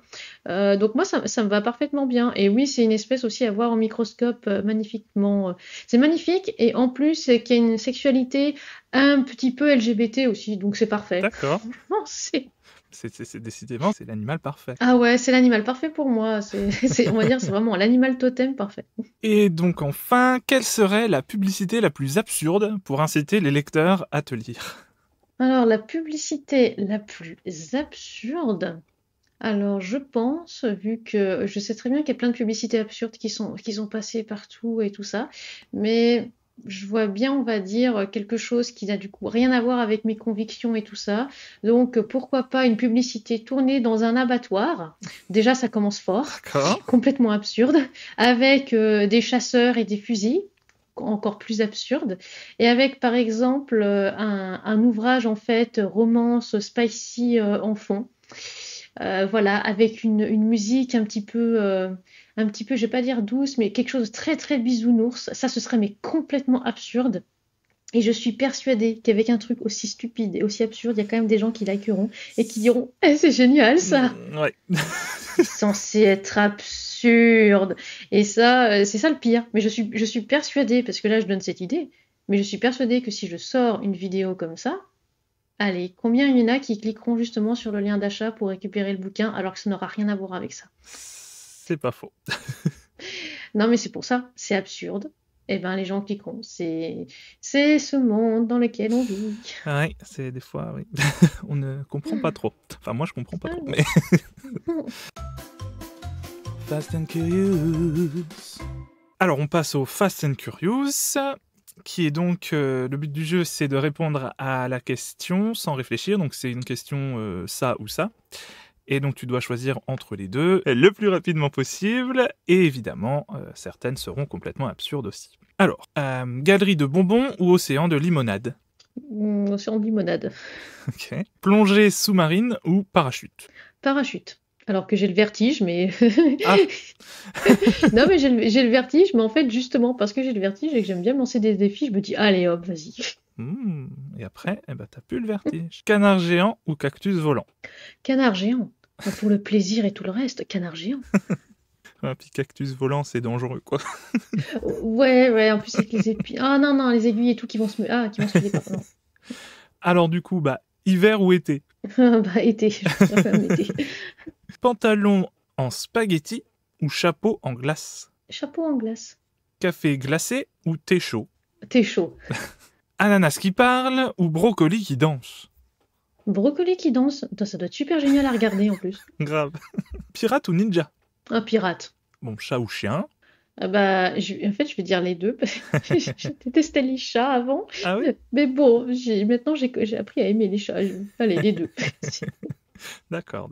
Donc moi ça me va parfaitement bien et oui c'est une espèce aussi à voir en microscope magnifiquement. C'est magnifique et en plus qui a une sexualité un petit peu LGBT aussi, donc c'est parfait. D'accord. Franchement, C'est décidément, c'est l'animal parfait. Ah ouais, c'est l'animal parfait pour moi. On va dire, c'est vraiment l'animal totem parfait. Et donc enfin, quelle serait la publicité la plus absurde pour inciter les lecteurs à te lire? Alors, la publicité la plus absurde. Alors, je pense, vu que je sais très bien qu'il y a plein de publicités absurdes qui sont passées partout et tout ça, mais je vois bien, on va dire, quelque chose qui n'a du coup rien à voir avec mes convictions et tout ça. Donc, pourquoi pas une publicité tournée dans un abattoir? Déjà, ça commence fort, D'accord. complètement absurde, avec des chasseurs et des fusils. Encore plus absurde et avec par exemple un ouvrage en fait romance spicy en fond. Voilà, avec une musique un petit peu, je vais pas dire douce, mais quelque chose de très très bisounours. Ça, ce serait mais complètement absurde. Et je suis persuadée qu'avec un truc aussi stupide et aussi absurde, il y a quand même des gens qui likeront et qui diront eh, c'est génial ça, Ouais. c'est censé être absurde. Et ça, c'est ça le pire. Mais je suis persuadée, parce que là je donne cette idée, mais je suis persuadée que si je sors une vidéo comme ça, allez, combien il y en a qui cliqueront justement sur le lien d'achat pour récupérer le bouquin alors que ça n'aura rien à voir avec ça? C'est pas faux. Non, mais c'est pour ça, c'est absurde. Eh ben, les gens cliqueront. C'est ce monde dans lequel on vit. Ouais, c'est des fois, oui. On ne comprend pas trop. Enfin, moi, je comprends pas Ah trop. non. Mais... Fast and Curious. Alors, on passe au Fast and Curious, qui est donc... le but du jeu, c'est de répondre à la question sans réfléchir. Donc, c'est une question ça ou ça. Et donc, tu dois choisir entre les deux le plus rapidement possible. Et évidemment, certaines seront complètement absurdes aussi. Alors, galerie de bonbons ou océan de limonade? Océan de limonade. Ok. Plongée sous-marine ou parachute? Parachute. Alors que j'ai le vertige, mais... Ah. Non, mais j'ai le vertige, mais en fait, justement, parce que j'ai le vertige et que j'aime bien me lancer des défis, je me dis, allez hop, vas-y. Et après, t'as plus le vertige. Canard géant ou cactus volant? Canard géant. Pour le plaisir et tout le reste, canard géant. Un petit cactus volant, c'est dangereux, quoi. Ouais, en plus avec les aiguilles. Ah non, les aiguilles et tout qui vont se filer, pardon. Alors du coup, hiver ou été? Été, je préfère quand même été. Pantalon en spaghetti ou chapeau en glace? Chapeau en glace. Café glacé ou thé chaud? Thé chaud. Ananas qui parle ou brocoli qui danse? Brocoli qui danse. Putain, ça doit être super génial à regarder en plus. Grave. Pirate ou ninja? Un pirate. Bon, chat ou chien? En fait, je vais dire les deux. Je détestais les chats avant. Ah oui? Mais bon, maintenant, j'ai appris à aimer les chats. Allez, les deux. D'accord.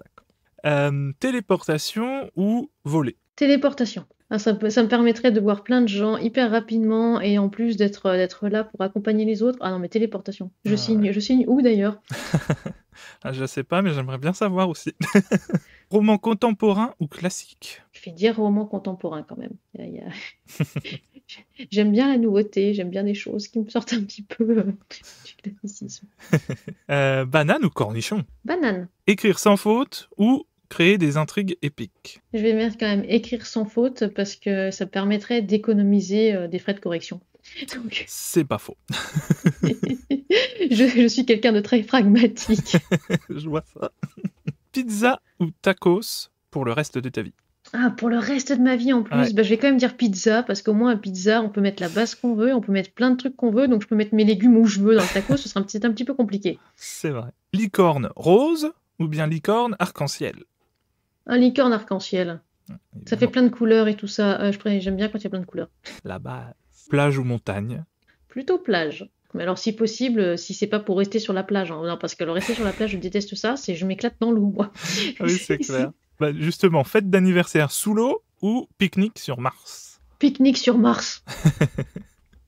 Téléportation ou voler? Téléportation. Ça me permettrait de voir plein de gens hyper rapidement et en plus d'être là pour accompagner les autres. Ah non, mais téléportation. Je signe où d'ailleurs? Je sais pas, mais j'aimerais bien savoir aussi. Roman contemporain ou classique? Je vais dire roman contemporain quand même. J'aime bien la nouveauté, j'aime bien des choses qui me sortent un petit peu du classicisme. Banane ou cornichon? Banane. Écrire sans faute ou créer des intrigues épiques? Je vais mettre quand même écrire sans faute parce que ça permettrait d'économiser des frais de correction. Donc... C'est pas faux. je suis quelqu'un de très pragmatique. Je vois ça. Pizza ou tacos pour le reste de ta vie? Ah, pour le reste de ma vie en plus, Ouais. Je vais quand même dire pizza, parce qu'au moins, à pizza, on peut mettre la base qu'on veut, on peut mettre plein de trucs qu'on veut, donc je peux mettre mes légumes où je veux. Dans le taco, c'est un petit peu compliqué. C'est vrai. Licorne rose ou bien licorne arc-en-ciel? Un licorne arc-en-ciel. Ça fait plein de couleurs et tout ça. J'aime bien quand il y a plein de couleurs. La base. Plage ou montagne? Plutôt plage. Mais alors, si possible, si c'est pas pour rester sur la plage. Hein. Non, parce que rester sur la plage, je déteste ça. Je m'éclate dans l'eau, moi. Oui, c'est clair. Justement, fête d'anniversaire sous l'eau ou pique-nique sur Mars? Pique-nique sur Mars.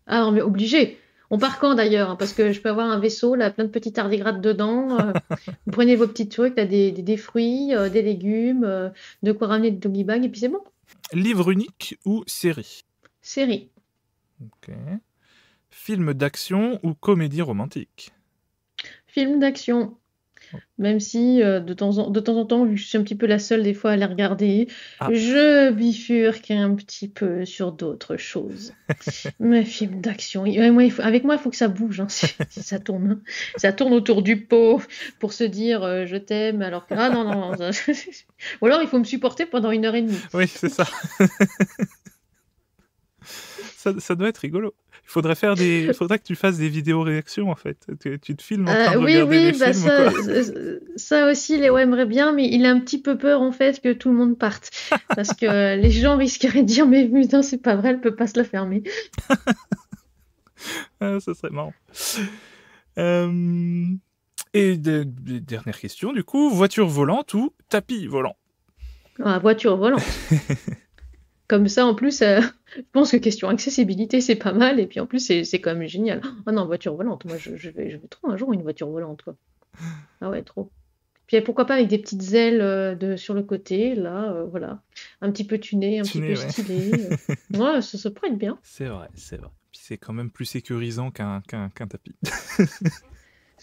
Ah non, mais obligé. On part quand d'ailleurs? Hein, parce que je peux avoir un vaisseau, là, plein de petits tardigrades dedans. Vous prenez vos petits trucs, là, des fruits, des légumes, de quoi ramener de doggy bag, et puis c'est bon. Livre unique ou série? Série. Ok. Film d'action ou comédie romantique? Film d'action. Même si de temps en temps, vu que je suis un petit peu la seule des fois à les regarder, je bifurque un petit peu sur d'autres choses. Mais film d'action, avec moi, il faut que ça bouge. Hein, si ça tourne autour du pot pour se dire je t'aime, alors que non. Ou alors il faut me supporter pendant 1h30. Oui, c'est ça. Ça doit être rigolo. Il faudrait que tu fasses des vidéos réactions en fait. Tu te filmes en train de regarder des films. Ça aussi, Léo aimerait bien, mais il a un petit peu peur en fait que tout le monde parte. Parce que les gens risqueraient de dire mais putain, c'est pas vrai, elle peut pas se la fermer. Ça serait marrant. Et dernière question, du coup, voiture volante ou tapis volant? Voiture volante. Comme ça, en plus, je pense que question accessibilité, c'est pas mal. Et puis en plus, c'est quand même génial. Ah non, voiture volante. Moi, je veux trop un jour une voiture volante, quoi. Ah ouais, trop. Puis pourquoi pas avec des petites ailes sur le côté, là, voilà. Un petit peu tuné, un petit peu stylé. Ouais, ça pourrait être bien. C'est vrai. Puis c'est quand même plus sécurisant qu'un tapis.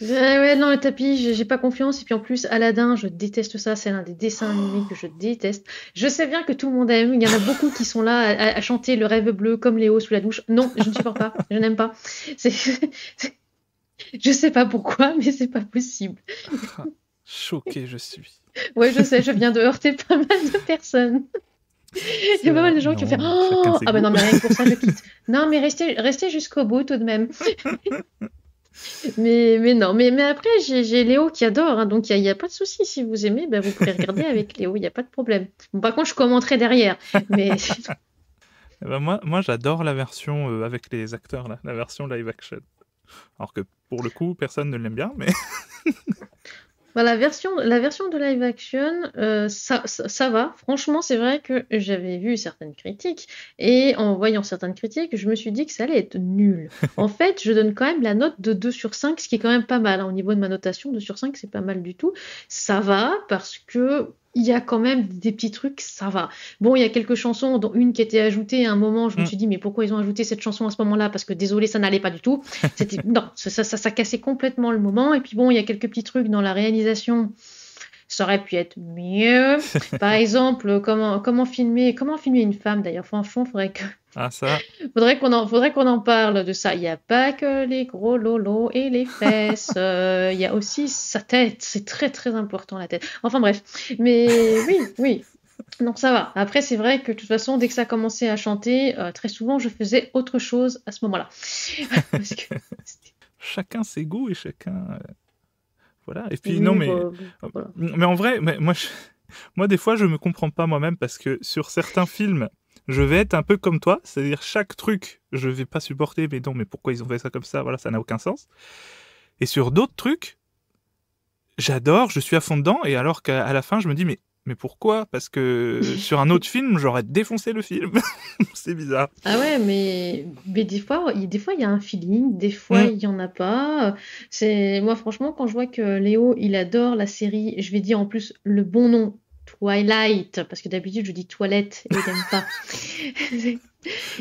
Ouais, non, le tapis, j'ai pas confiance. Et puis en plus, Aladdin, je déteste ça. C'est l'un des dessins animés que je déteste. Je sais bien que tout le monde aime. Il y en a beaucoup qui sont là à chanter le rêve bleu comme Léo sous la douche. Non, je ne supporte pas. Je n'aime pas. Je sais pas pourquoi, mais c'est pas possible. Choqué, je suis. Ouais, je sais, je viens de heurter pas mal de personnes. Il y a pas mal de gens qui vont faire Non, chacun oh ses ah bah goûts. non, mais rien que pour ça, je quitte. Non, mais restez jusqu'au bout tout de même. Mais non, mais après, j'ai Léo qui adore, hein, donc il y a pas de souci. Si vous aimez, bah, vous pouvez regarder avec Léo, il n'y a pas de problème. Bon, par contre, je commenterai derrière. Mais Eh ben, moi j'adore la version avec les acteurs, là, la version live action. Alors que pour le coup, personne ne l'aime bien, mais bah, la version de live action, ça va. Franchement, c'est vrai que j'avais vu certaines critiques, et en voyant certaines critiques, je me suis dit que ça allait être nul. En fait, je donne quand même la note de 2 sur 5, ce qui est quand même pas mal, hein. Au niveau de ma notation, 2 sur 5, c'est pas mal du tout. Ça va parce que il y a quand même des petits trucs, ça va. Bon, il y a quelques chansons, dont une qui a été ajoutée à un moment, je me suis dit, mais pourquoi ils ont ajouté cette chanson à ce moment-là? Parce que désolé, ça n'allait pas du tout. Non, ça cassait complètement le moment. Et puis bon, il y a quelques petits trucs dans la réalisation, ça aurait pu être mieux. Par exemple, comment filmer une femme d'ailleurs. Franchement, ah ça, faudrait qu'on en parle de ça. Il n'y a pas que les gros lolos et les fesses. Il y a aussi sa tête. C'est très très important la tête. Enfin bref. Mais oui, oui. Non, ça va. Après, c'est vrai que de toute façon, dès que ça commençait à chanter, très souvent, je faisais autre chose à ce moment-là. Parce que chacun ses goûts et chacun... voilà. Et puis non, oui, mais... bah, voilà. Mais en vrai, moi des fois je me comprends pas moi-même parce que sur certains films, je vais être un peu comme toi, c'est-à-dire chaque truc, je vais pas supporter, mais non, mais pourquoi ils ont fait ça comme ça, voilà, ça n'a aucun sens. Et sur d'autres trucs, j'adore, je suis à fond dedans, et alors qu'à la fin, je me dis, mais pourquoi? Parce que sur un autre film, j'aurais défoncé le film. C'est bizarre. Ah ouais, mais des fois, il y a un feeling, des fois, Mm. il y en a pas. Moi, franchement, quand je vois que Léo, il adore la série, je vais dire en plus le bon nom, Twilight, parce que d'habitude, je dis toilette et il n'aime pas.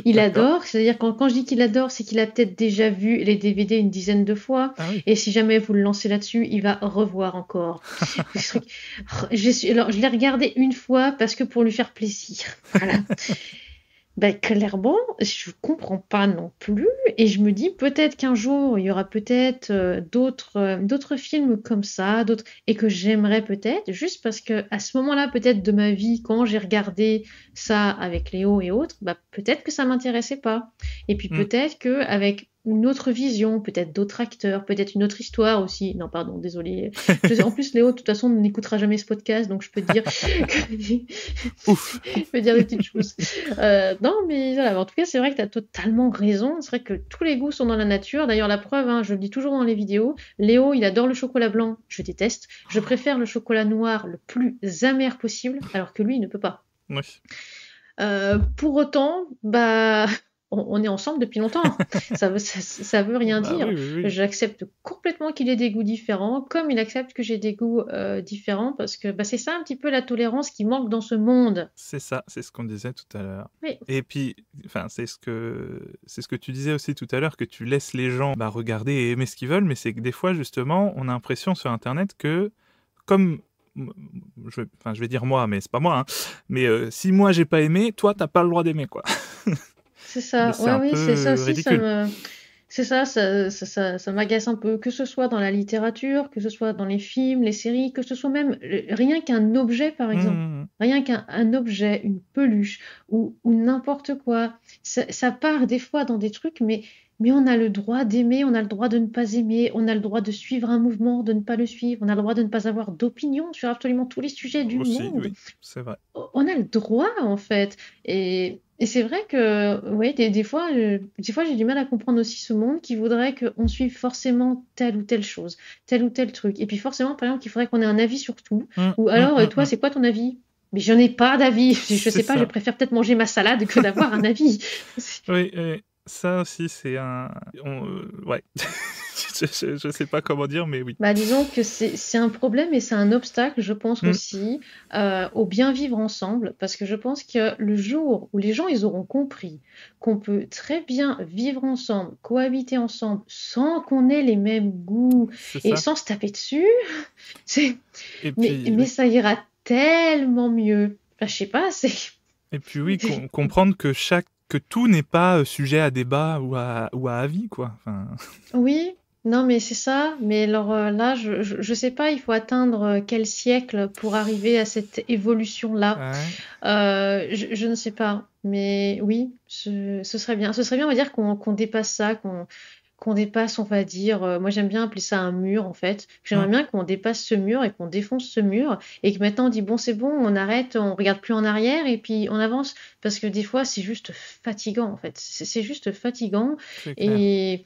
Il D'accord. adore, c'est-à-dire quand je dis qu'il adore, c'est qu'il a peut-être déjà vu les DVD une dizaine de fois, Ah oui. et si jamais vous le lancez là-dessus, il va revoir encore. Alors, je l'ai regardé une fois parce que pour lui faire plaisir. Voilà. Ben, clairement, je comprends pas non plus, et je me dis peut-être qu'un jour il y aura peut-être d'autres films comme ça, d'autres, et que j'aimerais peut-être, juste parce que à ce moment-là peut-être de ma vie, quand j'ai regardé ça avec Léo et autres, bah peut-être que ça m'intéressait pas, et puis Mm. peut-être que avec une autre vision, peut-être d'autres acteurs, peut-être une autre histoire aussi. Non, pardon, désolé. En plus, Léo, de toute façon, n'écoutera jamais ce podcast, donc je peux te dire Ouf. je peux dire des petites choses. Non, mais voilà, en tout cas, c'est vrai que tu as totalement raison. C'est vrai que tous les goûts sont dans la nature. D'ailleurs, la preuve, hein, je le dis toujours dans les vidéos, Léo, il adore le chocolat blanc, je déteste. Je préfère le chocolat noir le plus amer possible, alors que lui, il ne peut pas. Oui. Pour autant, bah, on est ensemble depuis longtemps. Ça veut rien Bah dire. oui, oui, oui. J'accepte complètement qu'il ait des goûts différents, comme il accepte que j'ai des goûts différents, parce que bah, c'est ça un petit peu la tolérance qui manque dans ce monde. C'est ça, c'est ce qu'on disait tout à l'heure. Oui, Et puis, enfin, c'est ce que tu disais aussi tout à l'heure, que tu laisses les gens regarder et aimer ce qu'ils veulent, mais c'est que des fois, justement, on a l'impression sur Internet que, comme, je vais dire moi, mais c'est pas moi, hein, mais si moi j'ai pas aimé, toi t'as pas le droit d'aimer, quoi. c'est Mais ça. c'est Ouais, un oui, c'est ça peu aussi. ridicule. C'est ça, ça m'agace un peu, que ce soit dans la littérature, que ce soit dans les films, les séries, que ce soit même rien qu'un objet, par exemple. Mmh. Rien qu'un objet, une peluche ou n'importe quoi. Ça part des fois dans des trucs, mais on a le droit d'aimer, on a le droit de ne pas aimer, on a le droit de suivre un mouvement, de ne pas le suivre, on a le droit de ne pas avoir d'opinion sur absolument tous les sujets du Aussi, monde. oui, c'est vrai. On a le droit en fait. Et c'est vrai que ouais, des fois j'ai du mal à comprendre aussi ce monde qui voudrait qu'on suive forcément telle ou telle chose, tel ou tel truc. Et puis forcément, par exemple, qu'il faudrait qu'on ait un avis sur tout. Ou alors, toi, Mmh. c'est quoi ton avis? Mais je n'ai pas d'avis. Je C'est sais pas, je ça. préfère peut-être manger ma salade que d'avoir un avis. Oui, oui, ça aussi, c'est ouais. Je sais pas comment dire, mais oui. Bah, disons que c'est un problème et c'est un obstacle, je pense Mm. aussi, au bien vivre ensemble, parce que je pense que le jour où les gens ils auront compris qu'on peut très bien vivre ensemble, cohabiter ensemble, sans qu'on ait les mêmes goûts C'est et ça. sans se taper dessus, c'est Et puis, mais oui. ça ira tellement mieux. Enfin, je sais pas, c'est Et puis oui, comprendre que tout n'est pas sujet à débat ou à avis, quoi. Enfin, oui, Non, mais c'est ça. Mais alors là, je sais pas, il faut atteindre quel siècle pour arriver à cette évolution-là. Ouais, Je ne sais pas. Mais oui, ce serait bien. Ce serait bien, on va dire, qu'on dépasse ça, qu'on dépasse, on va dire, moi j'aime bien appeler ça un mur en fait. mm, J'aimerais bien qu'on dépasse ce mur et qu'on défonce ce mur et que maintenant on dit bon c'est bon, on arrête, on regarde plus en arrière et puis on avance parce que des fois c'est juste fatigant en fait. C'est juste fatigant c'est clair. et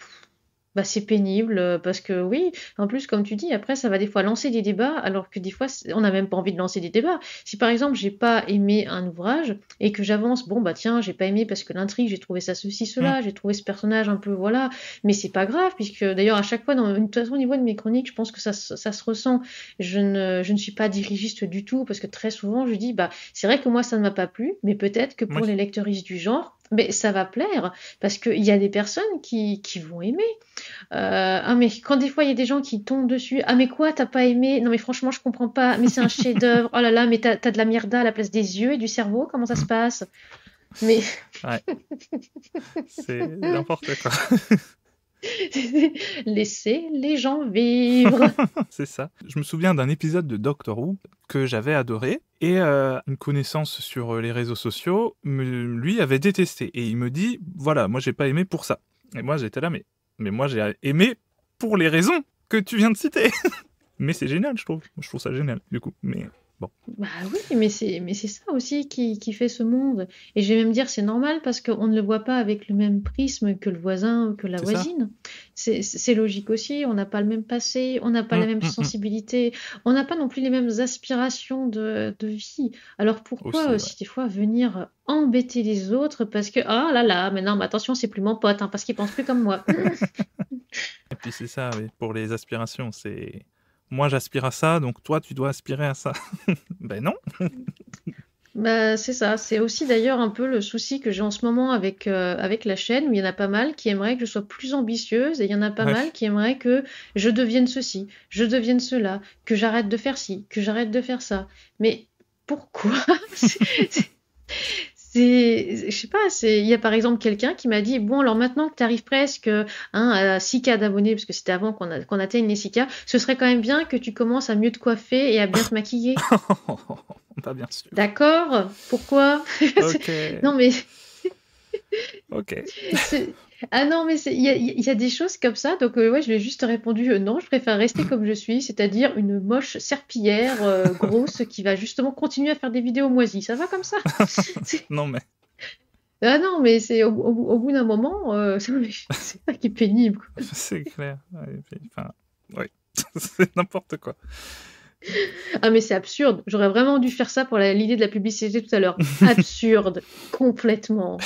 bah, c'est pénible parce que oui, en plus, comme tu dis, après, ça va des fois lancer des débats, alors que des fois, on n'a même pas envie de lancer des débats. Si par exemple, j'ai pas aimé un ouvrage et que j'avance, bon, bah tiens, j'ai pas aimé parce que l'intrigue, j'ai trouvé ça ceci, Mm, cela, j'ai trouvé ce personnage un peu, voilà, mais c'est pas grave, puisque d'ailleurs, à chaque fois, de toute façon, au niveau de mes chroniques, je pense que ça se ressent. Je ne suis pas dirigiste du tout parce que très souvent, je dis, bah, c'est vrai que moi, ça ne m'a pas plu, mais peut-être que oui. pour les lecteuristes du genre, mais ça va plaire parce qu'il y a des personnes qui vont aimer. Ah mais quand des fois il y a des gens qui tombent dessus, ah mais quoi, t'as pas aimé? Non mais franchement je comprends pas, mais c'est un chef-d'œuvre. Oh là là, mais t'as de la mierda à la place des yeux et du cerveau, comment ça se passe? Mais Ouais, c'est n'importe quoi. laissez les gens vivre. C'est ça. Je me souviens d'un épisode de Doctor Who que j'avais adoré et une connaissance sur les réseaux sociaux lui avait détesté et il me dit voilà, moi j'ai pas aimé pour ça. Et moi j'étais là mais moi j'ai aimé pour les raisons que tu viens de citer. Mais c'est génial, je trouve. Je trouve ça génial du coup. Mais bon, Bah oui, mais c'est ça aussi qui fait ce monde. Et je vais même dire c'est normal parce qu'on ne le voit pas avec le même prisme que le voisin ou que la c'est ça. voisine. C'est logique aussi, on n'a pas le même passé, on n'a pas la même Mm. sensibilité, on n'a pas non plus les mêmes aspirations de vie. Alors pourquoi Aussi, ouais. aussi des fois venir embêter les autres parce que ah là là, mais non, mais attention, c'est plus mon pote hein, parce qu'il pense plus comme moi. Et puis c'est ça, oui, pour les aspirations, c'est moi j'aspire à ça, donc toi tu dois aspirer à ça. Ben non. Bah, c'est ça. C'est aussi d'ailleurs un peu le souci que j'ai en ce moment avec la chaîne, où il y en a pas mal qui aimeraient que je sois plus ambitieuse et il y en a pas Ouais. mal qui aimeraient que je devienne ceci, je devienne cela, que j'arrête de faire ci, que j'arrête de faire ça. Mais pourquoi? C'est, je sais pas, il y a par exemple quelqu'un qui m'a dit, bon, alors maintenant que tu arrives presque à 6K d'abonnés, parce que c'était avant qu'on atteigne les 6K, ce serait quand même bien que tu commences à mieux te coiffer et à bien te maquiller. Pas bien sûr. D'accord? Pourquoi? Ok, Non mais ok. c'est- ah non mais il y a des choses comme ça donc ouais je lui ai juste répondu non je préfère rester comme je suis c'est-à-dire une moche serpillière grosse qui va justement continuer à faire des vidéos moisies ça va comme ça? C'est- Non mais Ah non mais c'est au bout d'un moment c'est ça qui est pénible quoi. c'est clair. Ouais, et puis, enfin, ouais, c'est n'importe quoi. Ah mais c'est absurde j'aurais vraiment dû faire ça pour l'idée de la publicité tout à l'heure absurde complètement.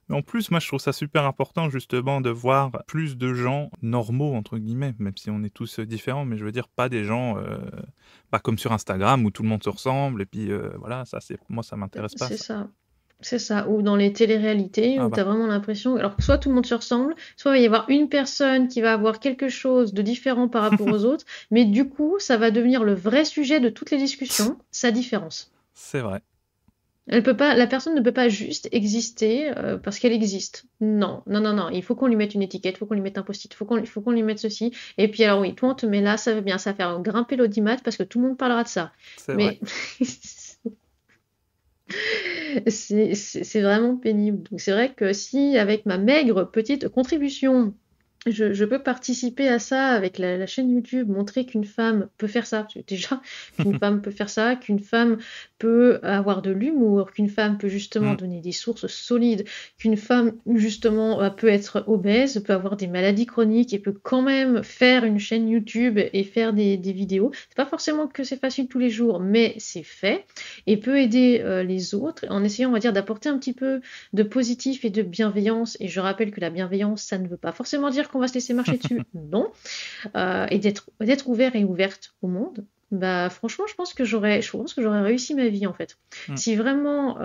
Mais en plus, moi, je trouve ça super important justement de voir plus de gens normaux entre guillemets, même si on est tous différents, mais je veux dire pas des gens, pas comme sur Instagram où tout le monde se ressemble et puis voilà, ça c'est moi ça m'intéresse pas C'est ça. ça. C'est ça. Ou dans les téléréalités, Ah où tu bah as vraiment l'impression. Alors, soit tout le monde se ressemble, soit il va y avoir une personne qui va avoir quelque chose de différent par rapport aux autres, mais du coup, ça va devenir le vrai sujet de toutes les discussions, sa différence. c'est vrai. Elle peut pas, la personne ne peut pas juste exister parce qu'elle existe. Non, non, non, non. Il faut qu'on lui mette une étiquette, il faut qu'on lui mette un post-it, il faut qu'on lui mette ceci. Et puis alors oui, toi on te met là, ça va bien, ça va faire grimper l'audimat parce que tout le monde parlera de ça. C'est vrai. Mais c'est vraiment pénible. Donc c'est vrai que si avec ma maigre petite contribution, je peux participer à ça avec la chaîne YouTube, montrer qu'une femme peut faire ça, parce que déjà qu'une femme peut faire ça, qu'une femme peut avoir de l'humour, qu'une femme peut justement Mm. donner des sources solides, qu'une femme justement peut être obèse, peut avoir des maladies chroniques et peut quand même faire une chaîne YouTube et faire des vidéos. C'est pas forcément que c'est facile tous les jours, mais c'est fait et peut aider les autres en essayant, on va dire, d'apporter un petit peu de positif et de bienveillance. Et je rappelle que la bienveillance, ça ne veut pas forcément dire qu'on va se laisser marcher dessus, non. Et d'être ouvert et ouverte au monde. Bah franchement, je pense que j'aurais réussi ma vie en fait. Mm. Si vraiment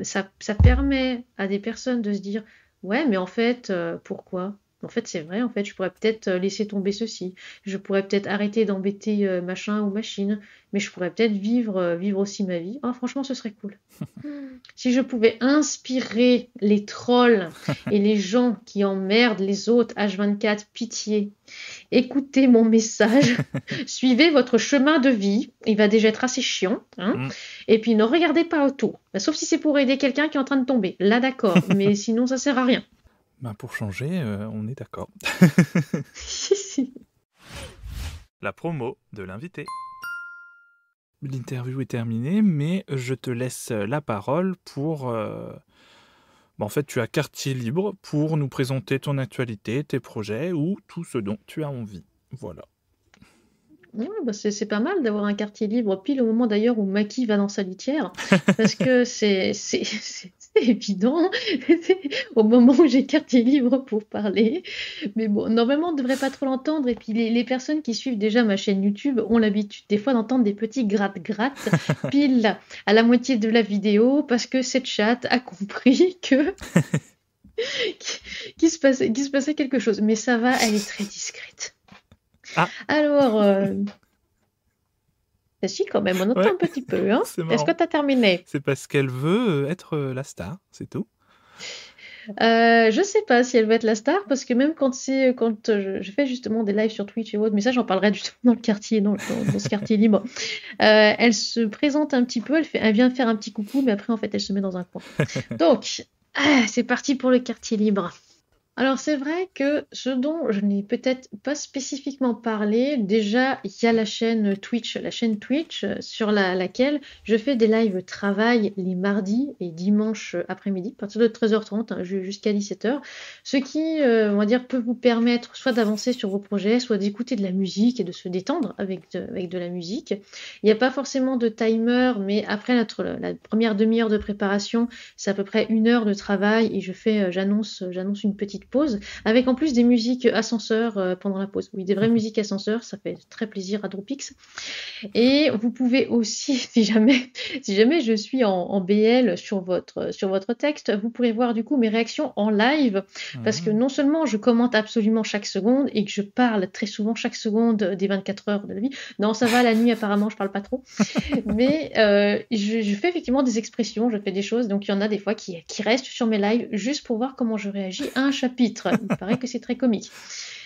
ça permet à des personnes de se dire ouais, mais en fait, pourquoi? En fait, c'est vrai, en fait, je pourrais peut-être laisser tomber ceci. Je pourrais peut-être arrêter d'embêter machin ou machine, mais je pourrais peut-être vivre aussi ma vie. Oh, franchement, ce serait cool. Si je pouvais inspirer les trolls et les gens qui emmerdent les autres H24, pitié, écoutez mon message, suivez votre chemin de vie, il va déjà être assez chiant, hein, et puis ne regardez pas autour, sauf si c'est pour aider quelqu'un qui est en train de tomber, là d'accord, mais sinon ça sert à rien. Ben pour changer, on est d'accord. La promo de l'invité. L'interview est terminée, mais je te laisse la parole pour... en fait, tu as quartier libre pour nous présenter ton actualité, tes projets ou tout ce dont tu as envie. Voilà. Ouais, bah c'est pas mal d'avoir un quartier libre pile au moment d'ailleurs où Maki va dans sa litière, parce que c'est évident, au moment où j'ai quartier libre pour parler. Mais bon, normalement, on ne devrait pas trop l'entendre. Et puis, les personnes qui suivent déjà ma chaîne YouTube ont l'habitude des fois d'entendre des petits gratte-gratte pile à la moitié de la vidéo, parce que cette chatte a compris que qu'il se passait quelque chose. Mais ça va, elle est très discrète. Ah. Alors, si, quand même, on entend un petit peu. Hein. Est-ce que tu as terminé? C'est parce qu'elle veut être la star, c'est tout. Je sais pas si elle veut être la star, parce que même quand je fais justement des lives sur Twitch et autres, mais ça j'en parlerai justement dans le quartier, dans ce quartier libre, elle se présente un petit peu, elle vient faire un petit coucou, mais après en fait elle se met dans un coin. Donc, c'est parti pour le quartier libre. Alors c'est vrai que ce dont je n'ai peut-être pas spécifiquement parlé, déjà il y a la chaîne Twitch sur laquelle je fais des lives travail les mardis et dimanches après-midi, à partir de 13h30 hein, jusqu'à 17h, ce qui, on va dire, peut vous permettre soit d'avancer sur vos projets, soit d'écouter de la musique et de se détendre avec de la musique. Il n'y a pas forcément de timer, mais après la première demi-heure de préparation, c'est à peu près 1 heure de travail et j'annonce une petite pause, avec en plus des musiques ascenseurs pendant la pause. Oui, des vraies musiques ascenseurs, ça fait très plaisir à Dropix. Et vous pouvez aussi, si jamais je suis en BL sur votre texte, vous pourrez voir du coup mes réactions en live, parce que non seulement je commente absolument chaque seconde et que je parle très souvent chaque seconde des 24 heures de la vie. Non, ça va, la nuit apparemment je parle pas trop, mais je fais effectivement des expressions, je fais des choses, donc il y en a des fois qui restent sur mes lives juste pour voir comment je réagis à un chapitre. Il paraît que c'est très comique.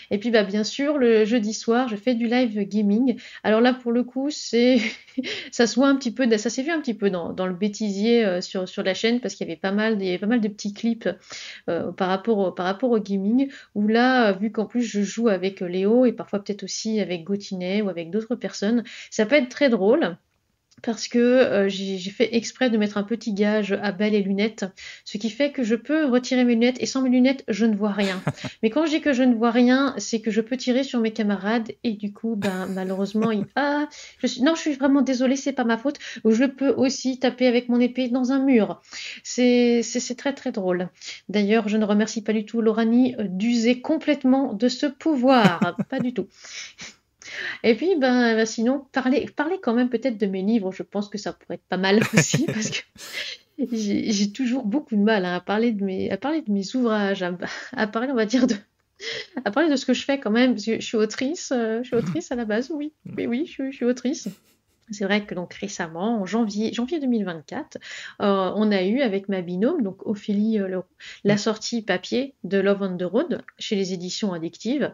Et puis bien sûr, le jeudi soir, je fais du live gaming. Alors là, pour le coup, ça s'est vu un petit peu dans le bêtisier sur la chaîne, parce qu'il y avait pas mal de petits clips par rapport au gaming, où là, vu qu'en plus je joue avec Léo et parfois peut-être aussi avec Gautinet ou avec d'autres personnes, ça peut être très drôle. Parce que j'ai fait exprès de mettre un petit gage à balles et lunettes, ce qui fait que je peux retirer mes lunettes, et sans mes lunettes, je ne vois rien. Mais quand je dis que je ne vois rien, c'est que je peux tirer sur mes camarades, et du coup, malheureusement, je suis vraiment désolée, c'est pas ma faute. Je peux aussi taper avec mon épée dans un mur. C'est très très drôle. D'ailleurs, je ne remercie pas du tout Lorani d'user complètement de ce pouvoir, pas du tout. Et puis, sinon, parler quand même peut-être de mes livres, je pense que ça pourrait être pas mal aussi, parce que j'ai toujours beaucoup de mal à parler de mes ouvrages, à parler, on va dire, à parler de ce que je fais quand même, parce que je suis autrice à la base, oui, oui, je suis autrice. C'est vrai que donc récemment, en janvier 2024, on a eu avec ma binôme, donc Ophélie Leroux, la sortie papier de Love on the Road chez les éditions Addictives.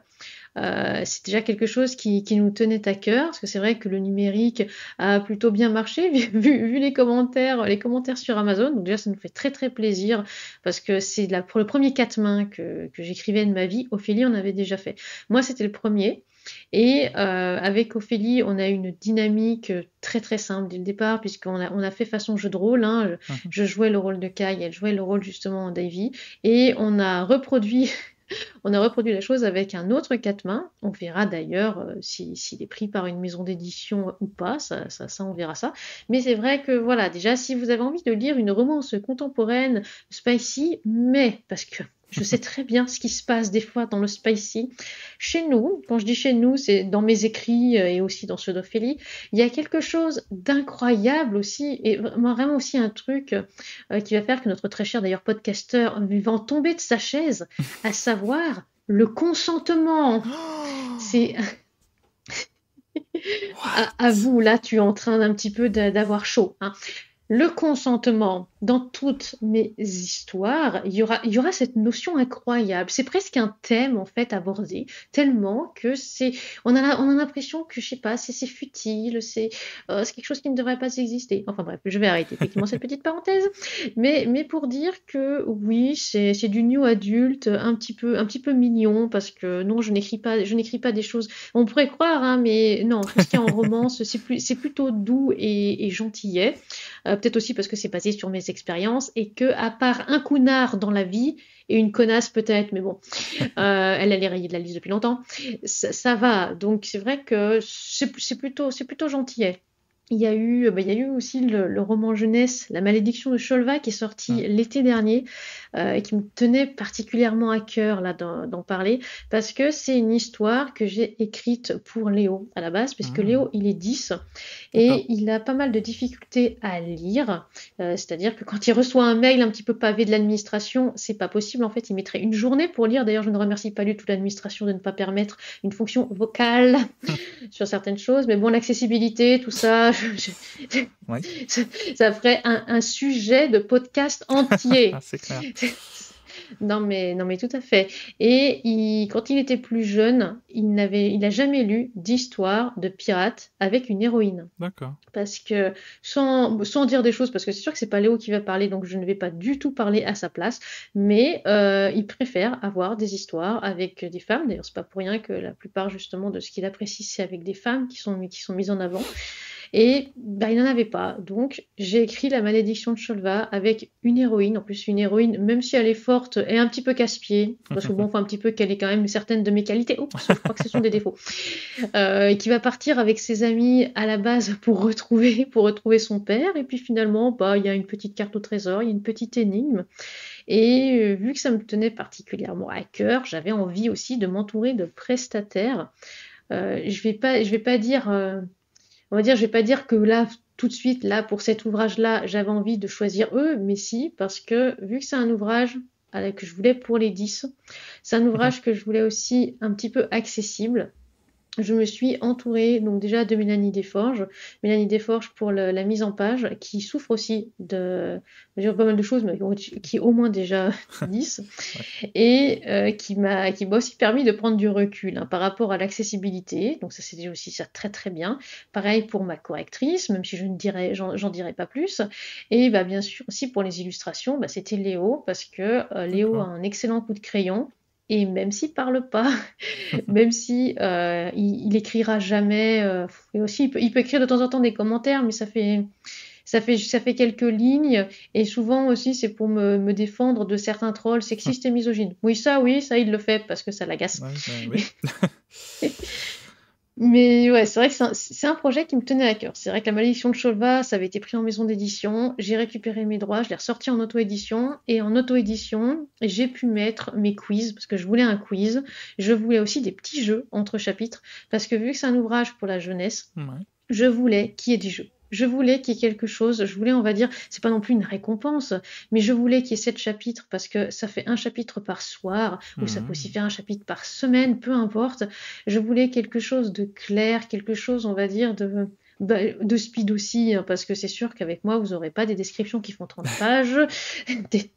C'est déjà quelque chose qui nous tenait à cœur, parce que c'est vrai que le numérique a plutôt bien marché, vu les commentaires sur Amazon. Donc déjà, ça nous fait très très plaisir, parce que c'est pour le premier 4 mains que j'écrivais de ma vie. Ophélie, on avait déjà fait. Moi, c'était le premier. Et avec Ophélie, on a eu une dynamique très très simple dès le départ, puisqu'on a fait façon jeu de rôle. Hein. Je jouais le rôle de Kai, elle jouait le rôle justement d'Ivy, et on a reproduit la chose avec un autre 4 mains. On verra d'ailleurs s'il est pris par une maison d'édition ou pas, ça on verra ça. Mais c'est vrai que voilà, déjà si vous avez envie de lire une romance contemporaine spicy, mais parce que je sais très bien ce qui se passe des fois dans le spicy. Chez nous, quand je dis chez nous, c'est dans mes écrits et aussi dans ceux d'Ophélie, il y a quelque chose d'incroyable aussi, et vraiment aussi un truc qui va faire que notre très cher d'ailleurs podcasteur va en tomber de sa chaise, à savoir Le consentement, c'est à What? vous, là, tu es en train d'un petit peu d'avoir chaud, hein. Le consentement, dans toutes mes histoires, il y aura cette notion incroyable. C'est presque un thème, en fait, abordé, tellement que on a l'impression que, je sais pas, c'est futile, c'est quelque chose qui ne devrait pas exister. Enfin bref, je vais arrêter effectivement cette petite parenthèse. Mais pour dire que oui, c'est du new adulte, un petit peu mignon, parce que non, je n'écris pas des choses. On pourrait croire, hein, mais non, tout ce qui est en romance, c'est plutôt doux et gentillet. Peut-être aussi parce que c'est basé sur mes expériences et que, à part un cunard dans la vie et une connasse peut-être, mais bon, elle est rayée de la liste depuis longtemps, ça va. Donc c'est vrai que c'est plutôt gentillet. Il y a eu aussi le roman jeunesse La malédiction de Cholva qui est sorti Hmm, l'été dernier et qui me tenait particulièrement à cœur là d'en parler parce que c'est une histoire que j'ai écrite pour Léo à la base, puisque hmm, Léo il est 10 d'accord. et il a pas mal de difficultés à lire. C'est-à-dire que quand il reçoit un mail un petit peu pavé de l'administration, c'est pas possible. En fait, il mettrait une journée pour lire. D'ailleurs, je ne remercie pas du tout l'administration de ne pas permettre une fonction vocale sur certaines choses. Mais bon, l'accessibilité, tout ça, Oui, ça ferait un sujet de podcast entier. c'est clair. Non, mais tout à fait. Et quand il était plus jeune, il n'a jamais lu d'histoire de pirate avec une héroïne. D'accord. Parce que, sans dire des choses, parce que c'est sûr que c'est pas Léo qui va parler, donc je ne vais pas du tout parler à sa place, mais il préfère avoir des histoires avec des femmes. D'ailleurs, c'est pas pour rien que la plupart justement de ce qu'il apprécie, c'est avec des femmes qui sont mises en avant. Et bah, il n'en avait pas. Donc j'ai écrit La malédiction de Cholva avec une héroïne, en plus une héroïne, même si elle est forte, et un petit peu casse-pied, parce que bon, faut un petit peu qu'elle ait quand même certaines de mes qualités. Oups, je crois que ce sont des défauts. Et qui va partir avec ses amis à la base pour retrouver son père. Et puis finalement, bah, il y a une petite carte au trésor, il y a une petite énigme. Et vu que ça me tenait particulièrement à cœur, j'avais envie aussi de m'entourer de prestataires. Je vais pas dire, on va dire, je vais pas dire que là, tout de suite, là, pour cet ouvrage-là, j'avais envie de choisir eux, mais si, parce que vu que c'est un ouvrage que je voulais pour les 10, c'est un ouvrage que je voulais aussi un petit peu accessible. Je me suis entourée donc déjà de Mélanie Desforges pour la mise en page, qui souffre aussi je veux dire pas mal de choses, mais qui est au moins déjà 10, Ouais. et qui m'a aussi permis de prendre du recul, hein, par rapport à l'accessibilité. Donc ça, c'était aussi ça très très bien. Pareil pour ma correctrice, même si j'en dirai pas plus. Et bah, bien sûr aussi pour les illustrations, bah, c'était Léo, parce que Léo a D'accord. un excellent coup de crayon. Et même s'il parle pas, même si il écrira jamais, et aussi il peut écrire de temps en temps des commentaires, mais ça fait quelques lignes, et souvent aussi c'est pour me défendre de certains trolls sexistes et misogynes. Oui, ça il le fait parce que ça l'agace. Ouais, bah, oui. Mais ouais, c'est vrai que c'est un projet qui me tenait à cœur. C'est vrai que La malédiction de Cholva, ça avait été pris en maison d'édition. J'ai récupéré mes droits, je l'ai ressorti en auto-édition. Et en auto-édition, j'ai pu mettre mes quiz, parce que je voulais un quiz. Je voulais aussi des petits jeux entre chapitres, parce que vu que c'est un ouvrage pour la jeunesse, Ouais. je voulais qu'il y ait des jeux. Je voulais qu'il y ait quelque chose. Je voulais, on va dire, c'est pas non plus une récompense, mais je voulais qu'il y ait 7 chapitres, parce que ça fait un chapitre par soir, ou ça peut aussi Mhm. faire un chapitre par semaine, peu importe. Je voulais quelque chose de clair, quelque chose, on va dire, de speed aussi, hein, parce que c'est sûr qu'avec moi, vous n'aurez pas des descriptions qui font 30 pages.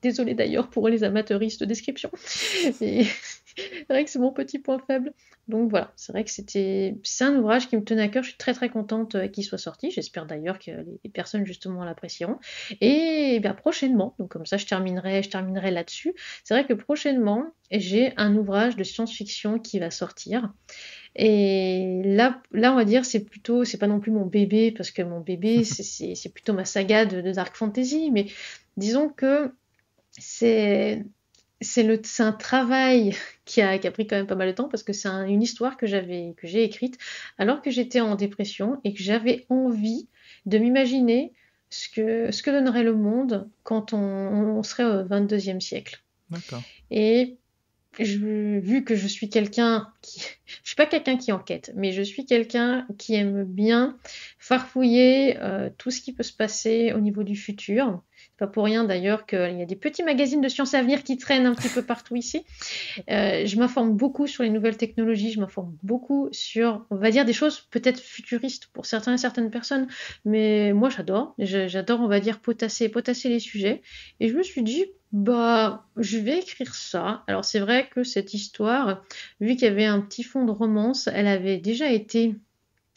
Désolée d'ailleurs pour les amateuristes de description. Et c'est vrai que c'est mon petit point faible. Donc voilà, c'est vrai que c'est un ouvrage qui me tenait à cœur. Je suis très très contente qu'il soit sorti. J'espère d'ailleurs que les personnes justement l'apprécieront. Et bien prochainement, donc comme ça je terminerai là-dessus. C'est vrai que prochainement, j'ai un ouvrage de science-fiction qui va sortir. Et là, on va dire, c'est pas non plus mon bébé, parce que mon bébé, c'est plutôt ma saga de Dark Fantasy. Mais disons que c'est c'est un travail qui a pris quand même pas mal de temps, parce que c'est une histoire que j'ai écrite alors que j'étais en dépression et que j'avais envie de m'imaginer ce que donnerait le monde quand on serait au 22e siècle. D'accord. Et vu que je suis je suis pas quelqu'un qui enquête, mais je suis quelqu'un qui aime bien farfouiller tout ce qui peut se passer au niveau du futur. Pas pour rien d'ailleurs qu'il y a des petits magazines de sciences à venir qui traînent un petit peu partout ici. Je m'informe beaucoup sur les nouvelles technologies, je m'informe beaucoup sur, on va dire, des choses peut-être futuristes pour certains et certaines personnes, mais moi j'adore, on va dire, potasser les sujets. Et je me suis dit, bah, je vais écrire ça. Alors c'est vrai que cette histoire, vu qu'il y avait un petit fond de romance, elle avait déjà été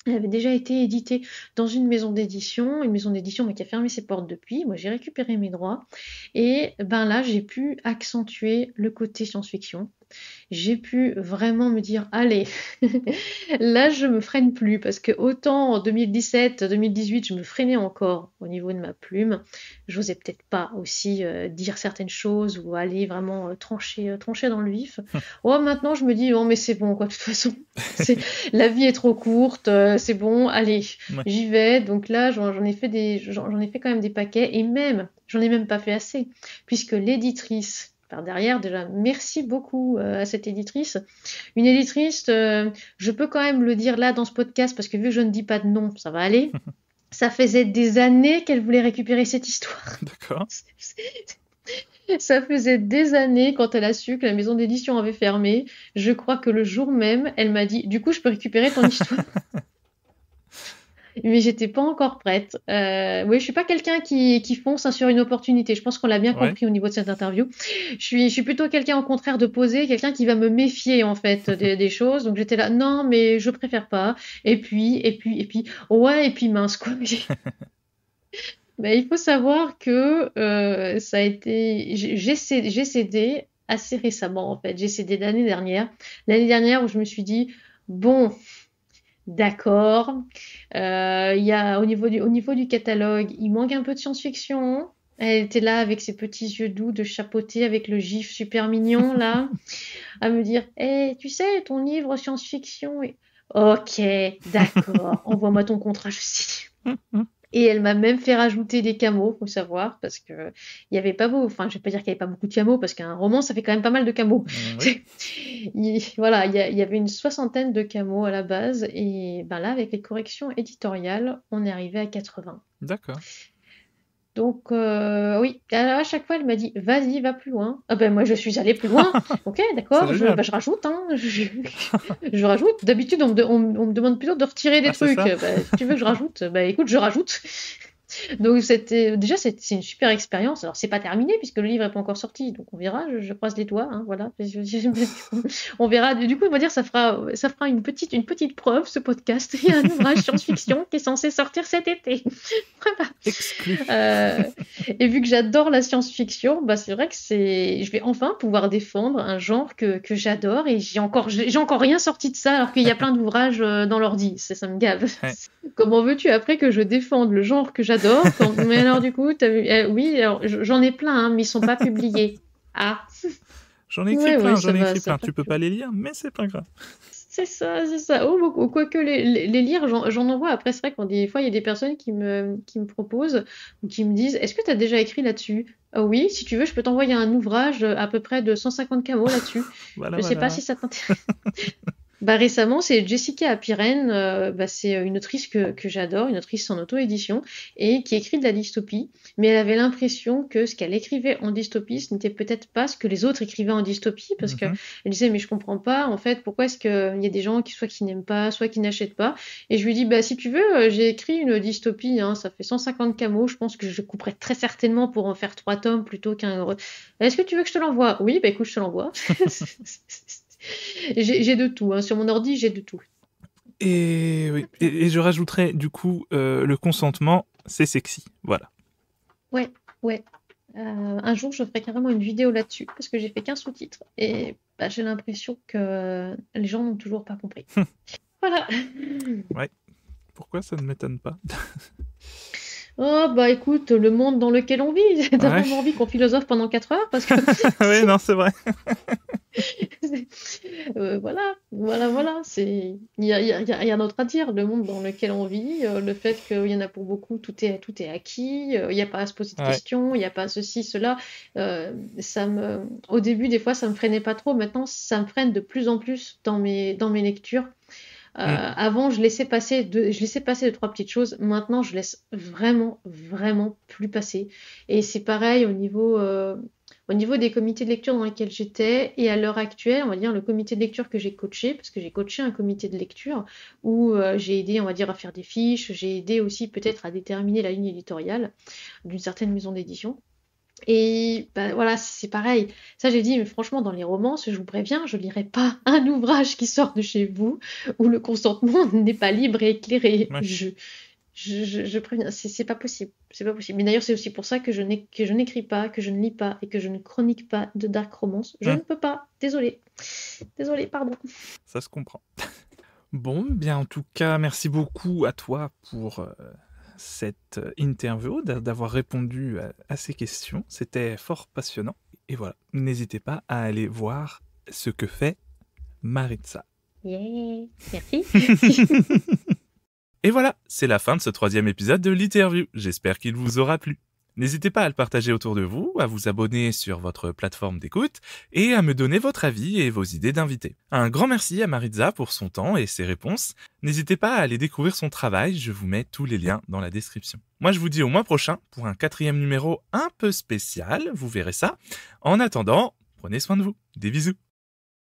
éditée dans une maison d'édition mais qui a fermé ses portes depuis. Moi, j'ai récupéré mes droits et ben là, j'ai pu accentuer le côté science-fiction. J'ai pu vraiment me dire, allez, là, je me freine plus parce que autant en 2017, 2018, je me freinais encore au niveau de ma plume. J'osais peut-être pas aussi dire certaines choses ou aller vraiment trancher dans le vif. Oh, maintenant, je me dis, oh, mais c'est bon, quoi, de toute façon. La vie est trop courte, c'est bon, allez, Ouais. j'y vais. Donc là, j'en ai fait quand même des paquets et même, j'en ai même pas fait assez puisque l'éditrice par derrière, déjà, merci beaucoup à cette éditrice. Une éditrice, je peux quand même le dire là dans ce podcast, parce que vu que je ne dis pas de nom, ça va aller. Ça faisait des années qu'elle voulait récupérer cette histoire. D'accord. Ça faisait des années quand elle a su que la maison d'édition avait fermé. Je crois que le jour même, elle m'a dit, du coup, je peux récupérer ton histoire. Mais j'étais pas encore prête. Oui, je suis pas quelqu'un qui fonce hein, sur une opportunité. Je pense qu'on l'a bien Ouais. compris au niveau de cette interview. Je suis plutôt quelqu'un au contraire de posé, quelqu'un qui va me méfier en fait des choses. Donc j'étais là, non, mais je préfère pas. Ouais, et puis mince quoi. Mais il faut savoir que ça a été, j'ai cédé assez récemment en fait. J'ai cédé l'année dernière où je me suis dit, bon. D'accord. Il y a au niveau du catalogue, il manque un peu de science-fiction. Elle était là avec ses petits yeux doux de chapeauté avec le gif super mignon là, à me dire, tu sais, ton livre science-fiction. Ok, d'accord. Envoie-moi ton contrat, je sais. Et elle m'a même fait rajouter des camos, faut savoir, parce que il y avait pas beau, enfin, je vais pas dire qu'il y avait pas beaucoup de camos, parce qu'un roman, ça fait quand même pas mal de camos. Oui. Voilà, il y avait une soixantaine de camos à la base, et ben là, avec les corrections éditoriales, on est arrivé à 80. D'accord. Donc, oui, alors à chaque fois, elle m'a dit, vas-y, va plus loin. Ah ben moi, je suis allée plus loin. Ok, C'est d'accord, génial. je rajoute, hein, je rajoute. D'habitude, on me demande plutôt de retirer des Ah, c'est trucs. ça. Bah, si tu veux que je rajoute, bah écoute, je rajoute. Donc c'est une super expérience. Alors c'est pas terminé puisque le livre n'est pas encore sorti, donc on verra. Je croise les doigts, hein, voilà. On verra. Du coup, on va dire ça fera une petite preuve ce podcast. Il y a un ouvrage science-fiction qui est censé sortir cet été. Voilà. Exclu. Et vu que j'adore la science-fiction, bah c'est vrai que je vais enfin pouvoir défendre un genre que j'adore et j'ai encore rien sorti de ça alors qu'il y a plein d'ouvrages dans l'ordi. Ça me gave. Ouais. Comment veux-tu après que je défende le genre que j'adore Mais alors du coup, t'as vu... oui, alors, j'en ai plein, hein, mais ils sont pas publiés. Ah, J'en ai écrit ouais, plein, ça j'en ai va, écrit ça plein. va. Tu peux pas les lire, mais c'est pas grave. C'est ça, c'est ça. Oh, quoique les lire, j'en envoie. Après, c'est vrai quand des fois, il y a des personnes qui me proposent ou qui me disent, est-ce que tu as déjà écrit là-dessus? Ah oui, si tu veux, je peux t'envoyer un ouvrage à peu près de 150 km là-dessus. Voilà, Je sais pas voilà. si ça t'intéresse. Bah, récemment, c'est Jessica Apiren, bah, c'est une autrice que j'adore, une autrice en auto-édition, et qui écrit de la dystopie, mais elle avait l'impression que ce qu'elle écrivait en dystopie, ce n'était peut-être pas ce que les autres écrivaient en dystopie, parce que Mhm. elle disait, mais je comprends pas, en fait, pourquoi est-ce qu'il y a des gens qui n'aiment pas, soit qui n'achètent pas, et je lui dis, bah, si tu veux, j'ai écrit une dystopie, hein, ça fait 150 camos, je pense que je couperai très certainement pour en faire 3 tomes plutôt qu'un... Est-ce que tu veux que je te l'envoie? Oui, bah écoute, je te l'envoie. J'ai de tout, hein. Sur mon ordi, j'ai de tout. Et oui. Et je rajouterais du coup le consentement, c'est sexy. Voilà. Ouais, ouais. Un jour, je ferai carrément une vidéo là-dessus parce que j'ai fait qu'un sous-titre et bah, j'ai l'impression que les gens n'ont toujours pas compris. Voilà. Ouais. Pourquoi ça ne m'étonne pas? Oh, bah écoute, le monde dans lequel on vit, t'as Ouais. vraiment envie qu'on philosophe pendant 4 heures parce que Oui, non, c'est vrai. voilà. Il y a rien d'autre à dire. Le monde dans lequel on vit, le fait qu'il y en a pour beaucoup, tout est acquis, il n'y a pas à se poser de Ouais. questions, il n'y a pas ceci, cela. Au début, des fois, ça me freinait pas trop. Maintenant, ça me freine de plus en plus dans mes lectures. Mmh. Avant, je laissais passer 2-3 petites choses. Maintenant, je laisse vraiment, vraiment plus passer. Et c'est pareil au niveau des comités de lecture dans lesquels j'étais. Et à l'heure actuelle, on va dire le comité de lecture que j'ai coaché, parce que j'ai coaché un comité de lecture où j'ai aidé, on va dire, à faire des fiches. J'ai aidé aussi peut-être à déterminer la ligne éditoriale d'une certaine maison d'édition. Et bah, voilà, c'est pareil. Ça, j'ai dit, mais franchement, dans les romances, je vous préviens, je lirai pas un ouvrage qui sort de chez vous où le consentement n'est pas libre et éclairé. Ouais. Je préviens, c'est pas possible. C'est pas possible. Mais d'ailleurs, c'est aussi pour ça que je n'écris pas, que je ne lis pas et que je ne chronique pas de dark romance. Je Mmh. ne peux pas. Désolée. Désolée, pardon. Ça se comprend. Bon, bien en tout cas, merci beaucoup à toi pour cette interview, d'avoir répondu à ces questions. C'était fort passionnant. Et voilà, n'hésitez pas à aller voir ce que fait Maritza. Yeah. Merci. Et voilà, c'est la fin de ce 3e épisode de l'Interview. J'espère qu'il vous aura plu. N'hésitez pas à le partager autour de vous, à vous abonner sur votre plateforme d'écoute et à me donner votre avis et vos idées d'invités. Un grand merci à Maritza pour son temps et ses réponses. N'hésitez pas à aller découvrir son travail, je vous mets tous les liens dans la description. Moi je vous dis au mois prochain pour un 4e numéro un peu spécial, vous verrez ça. En attendant, prenez soin de vous. Des bisous.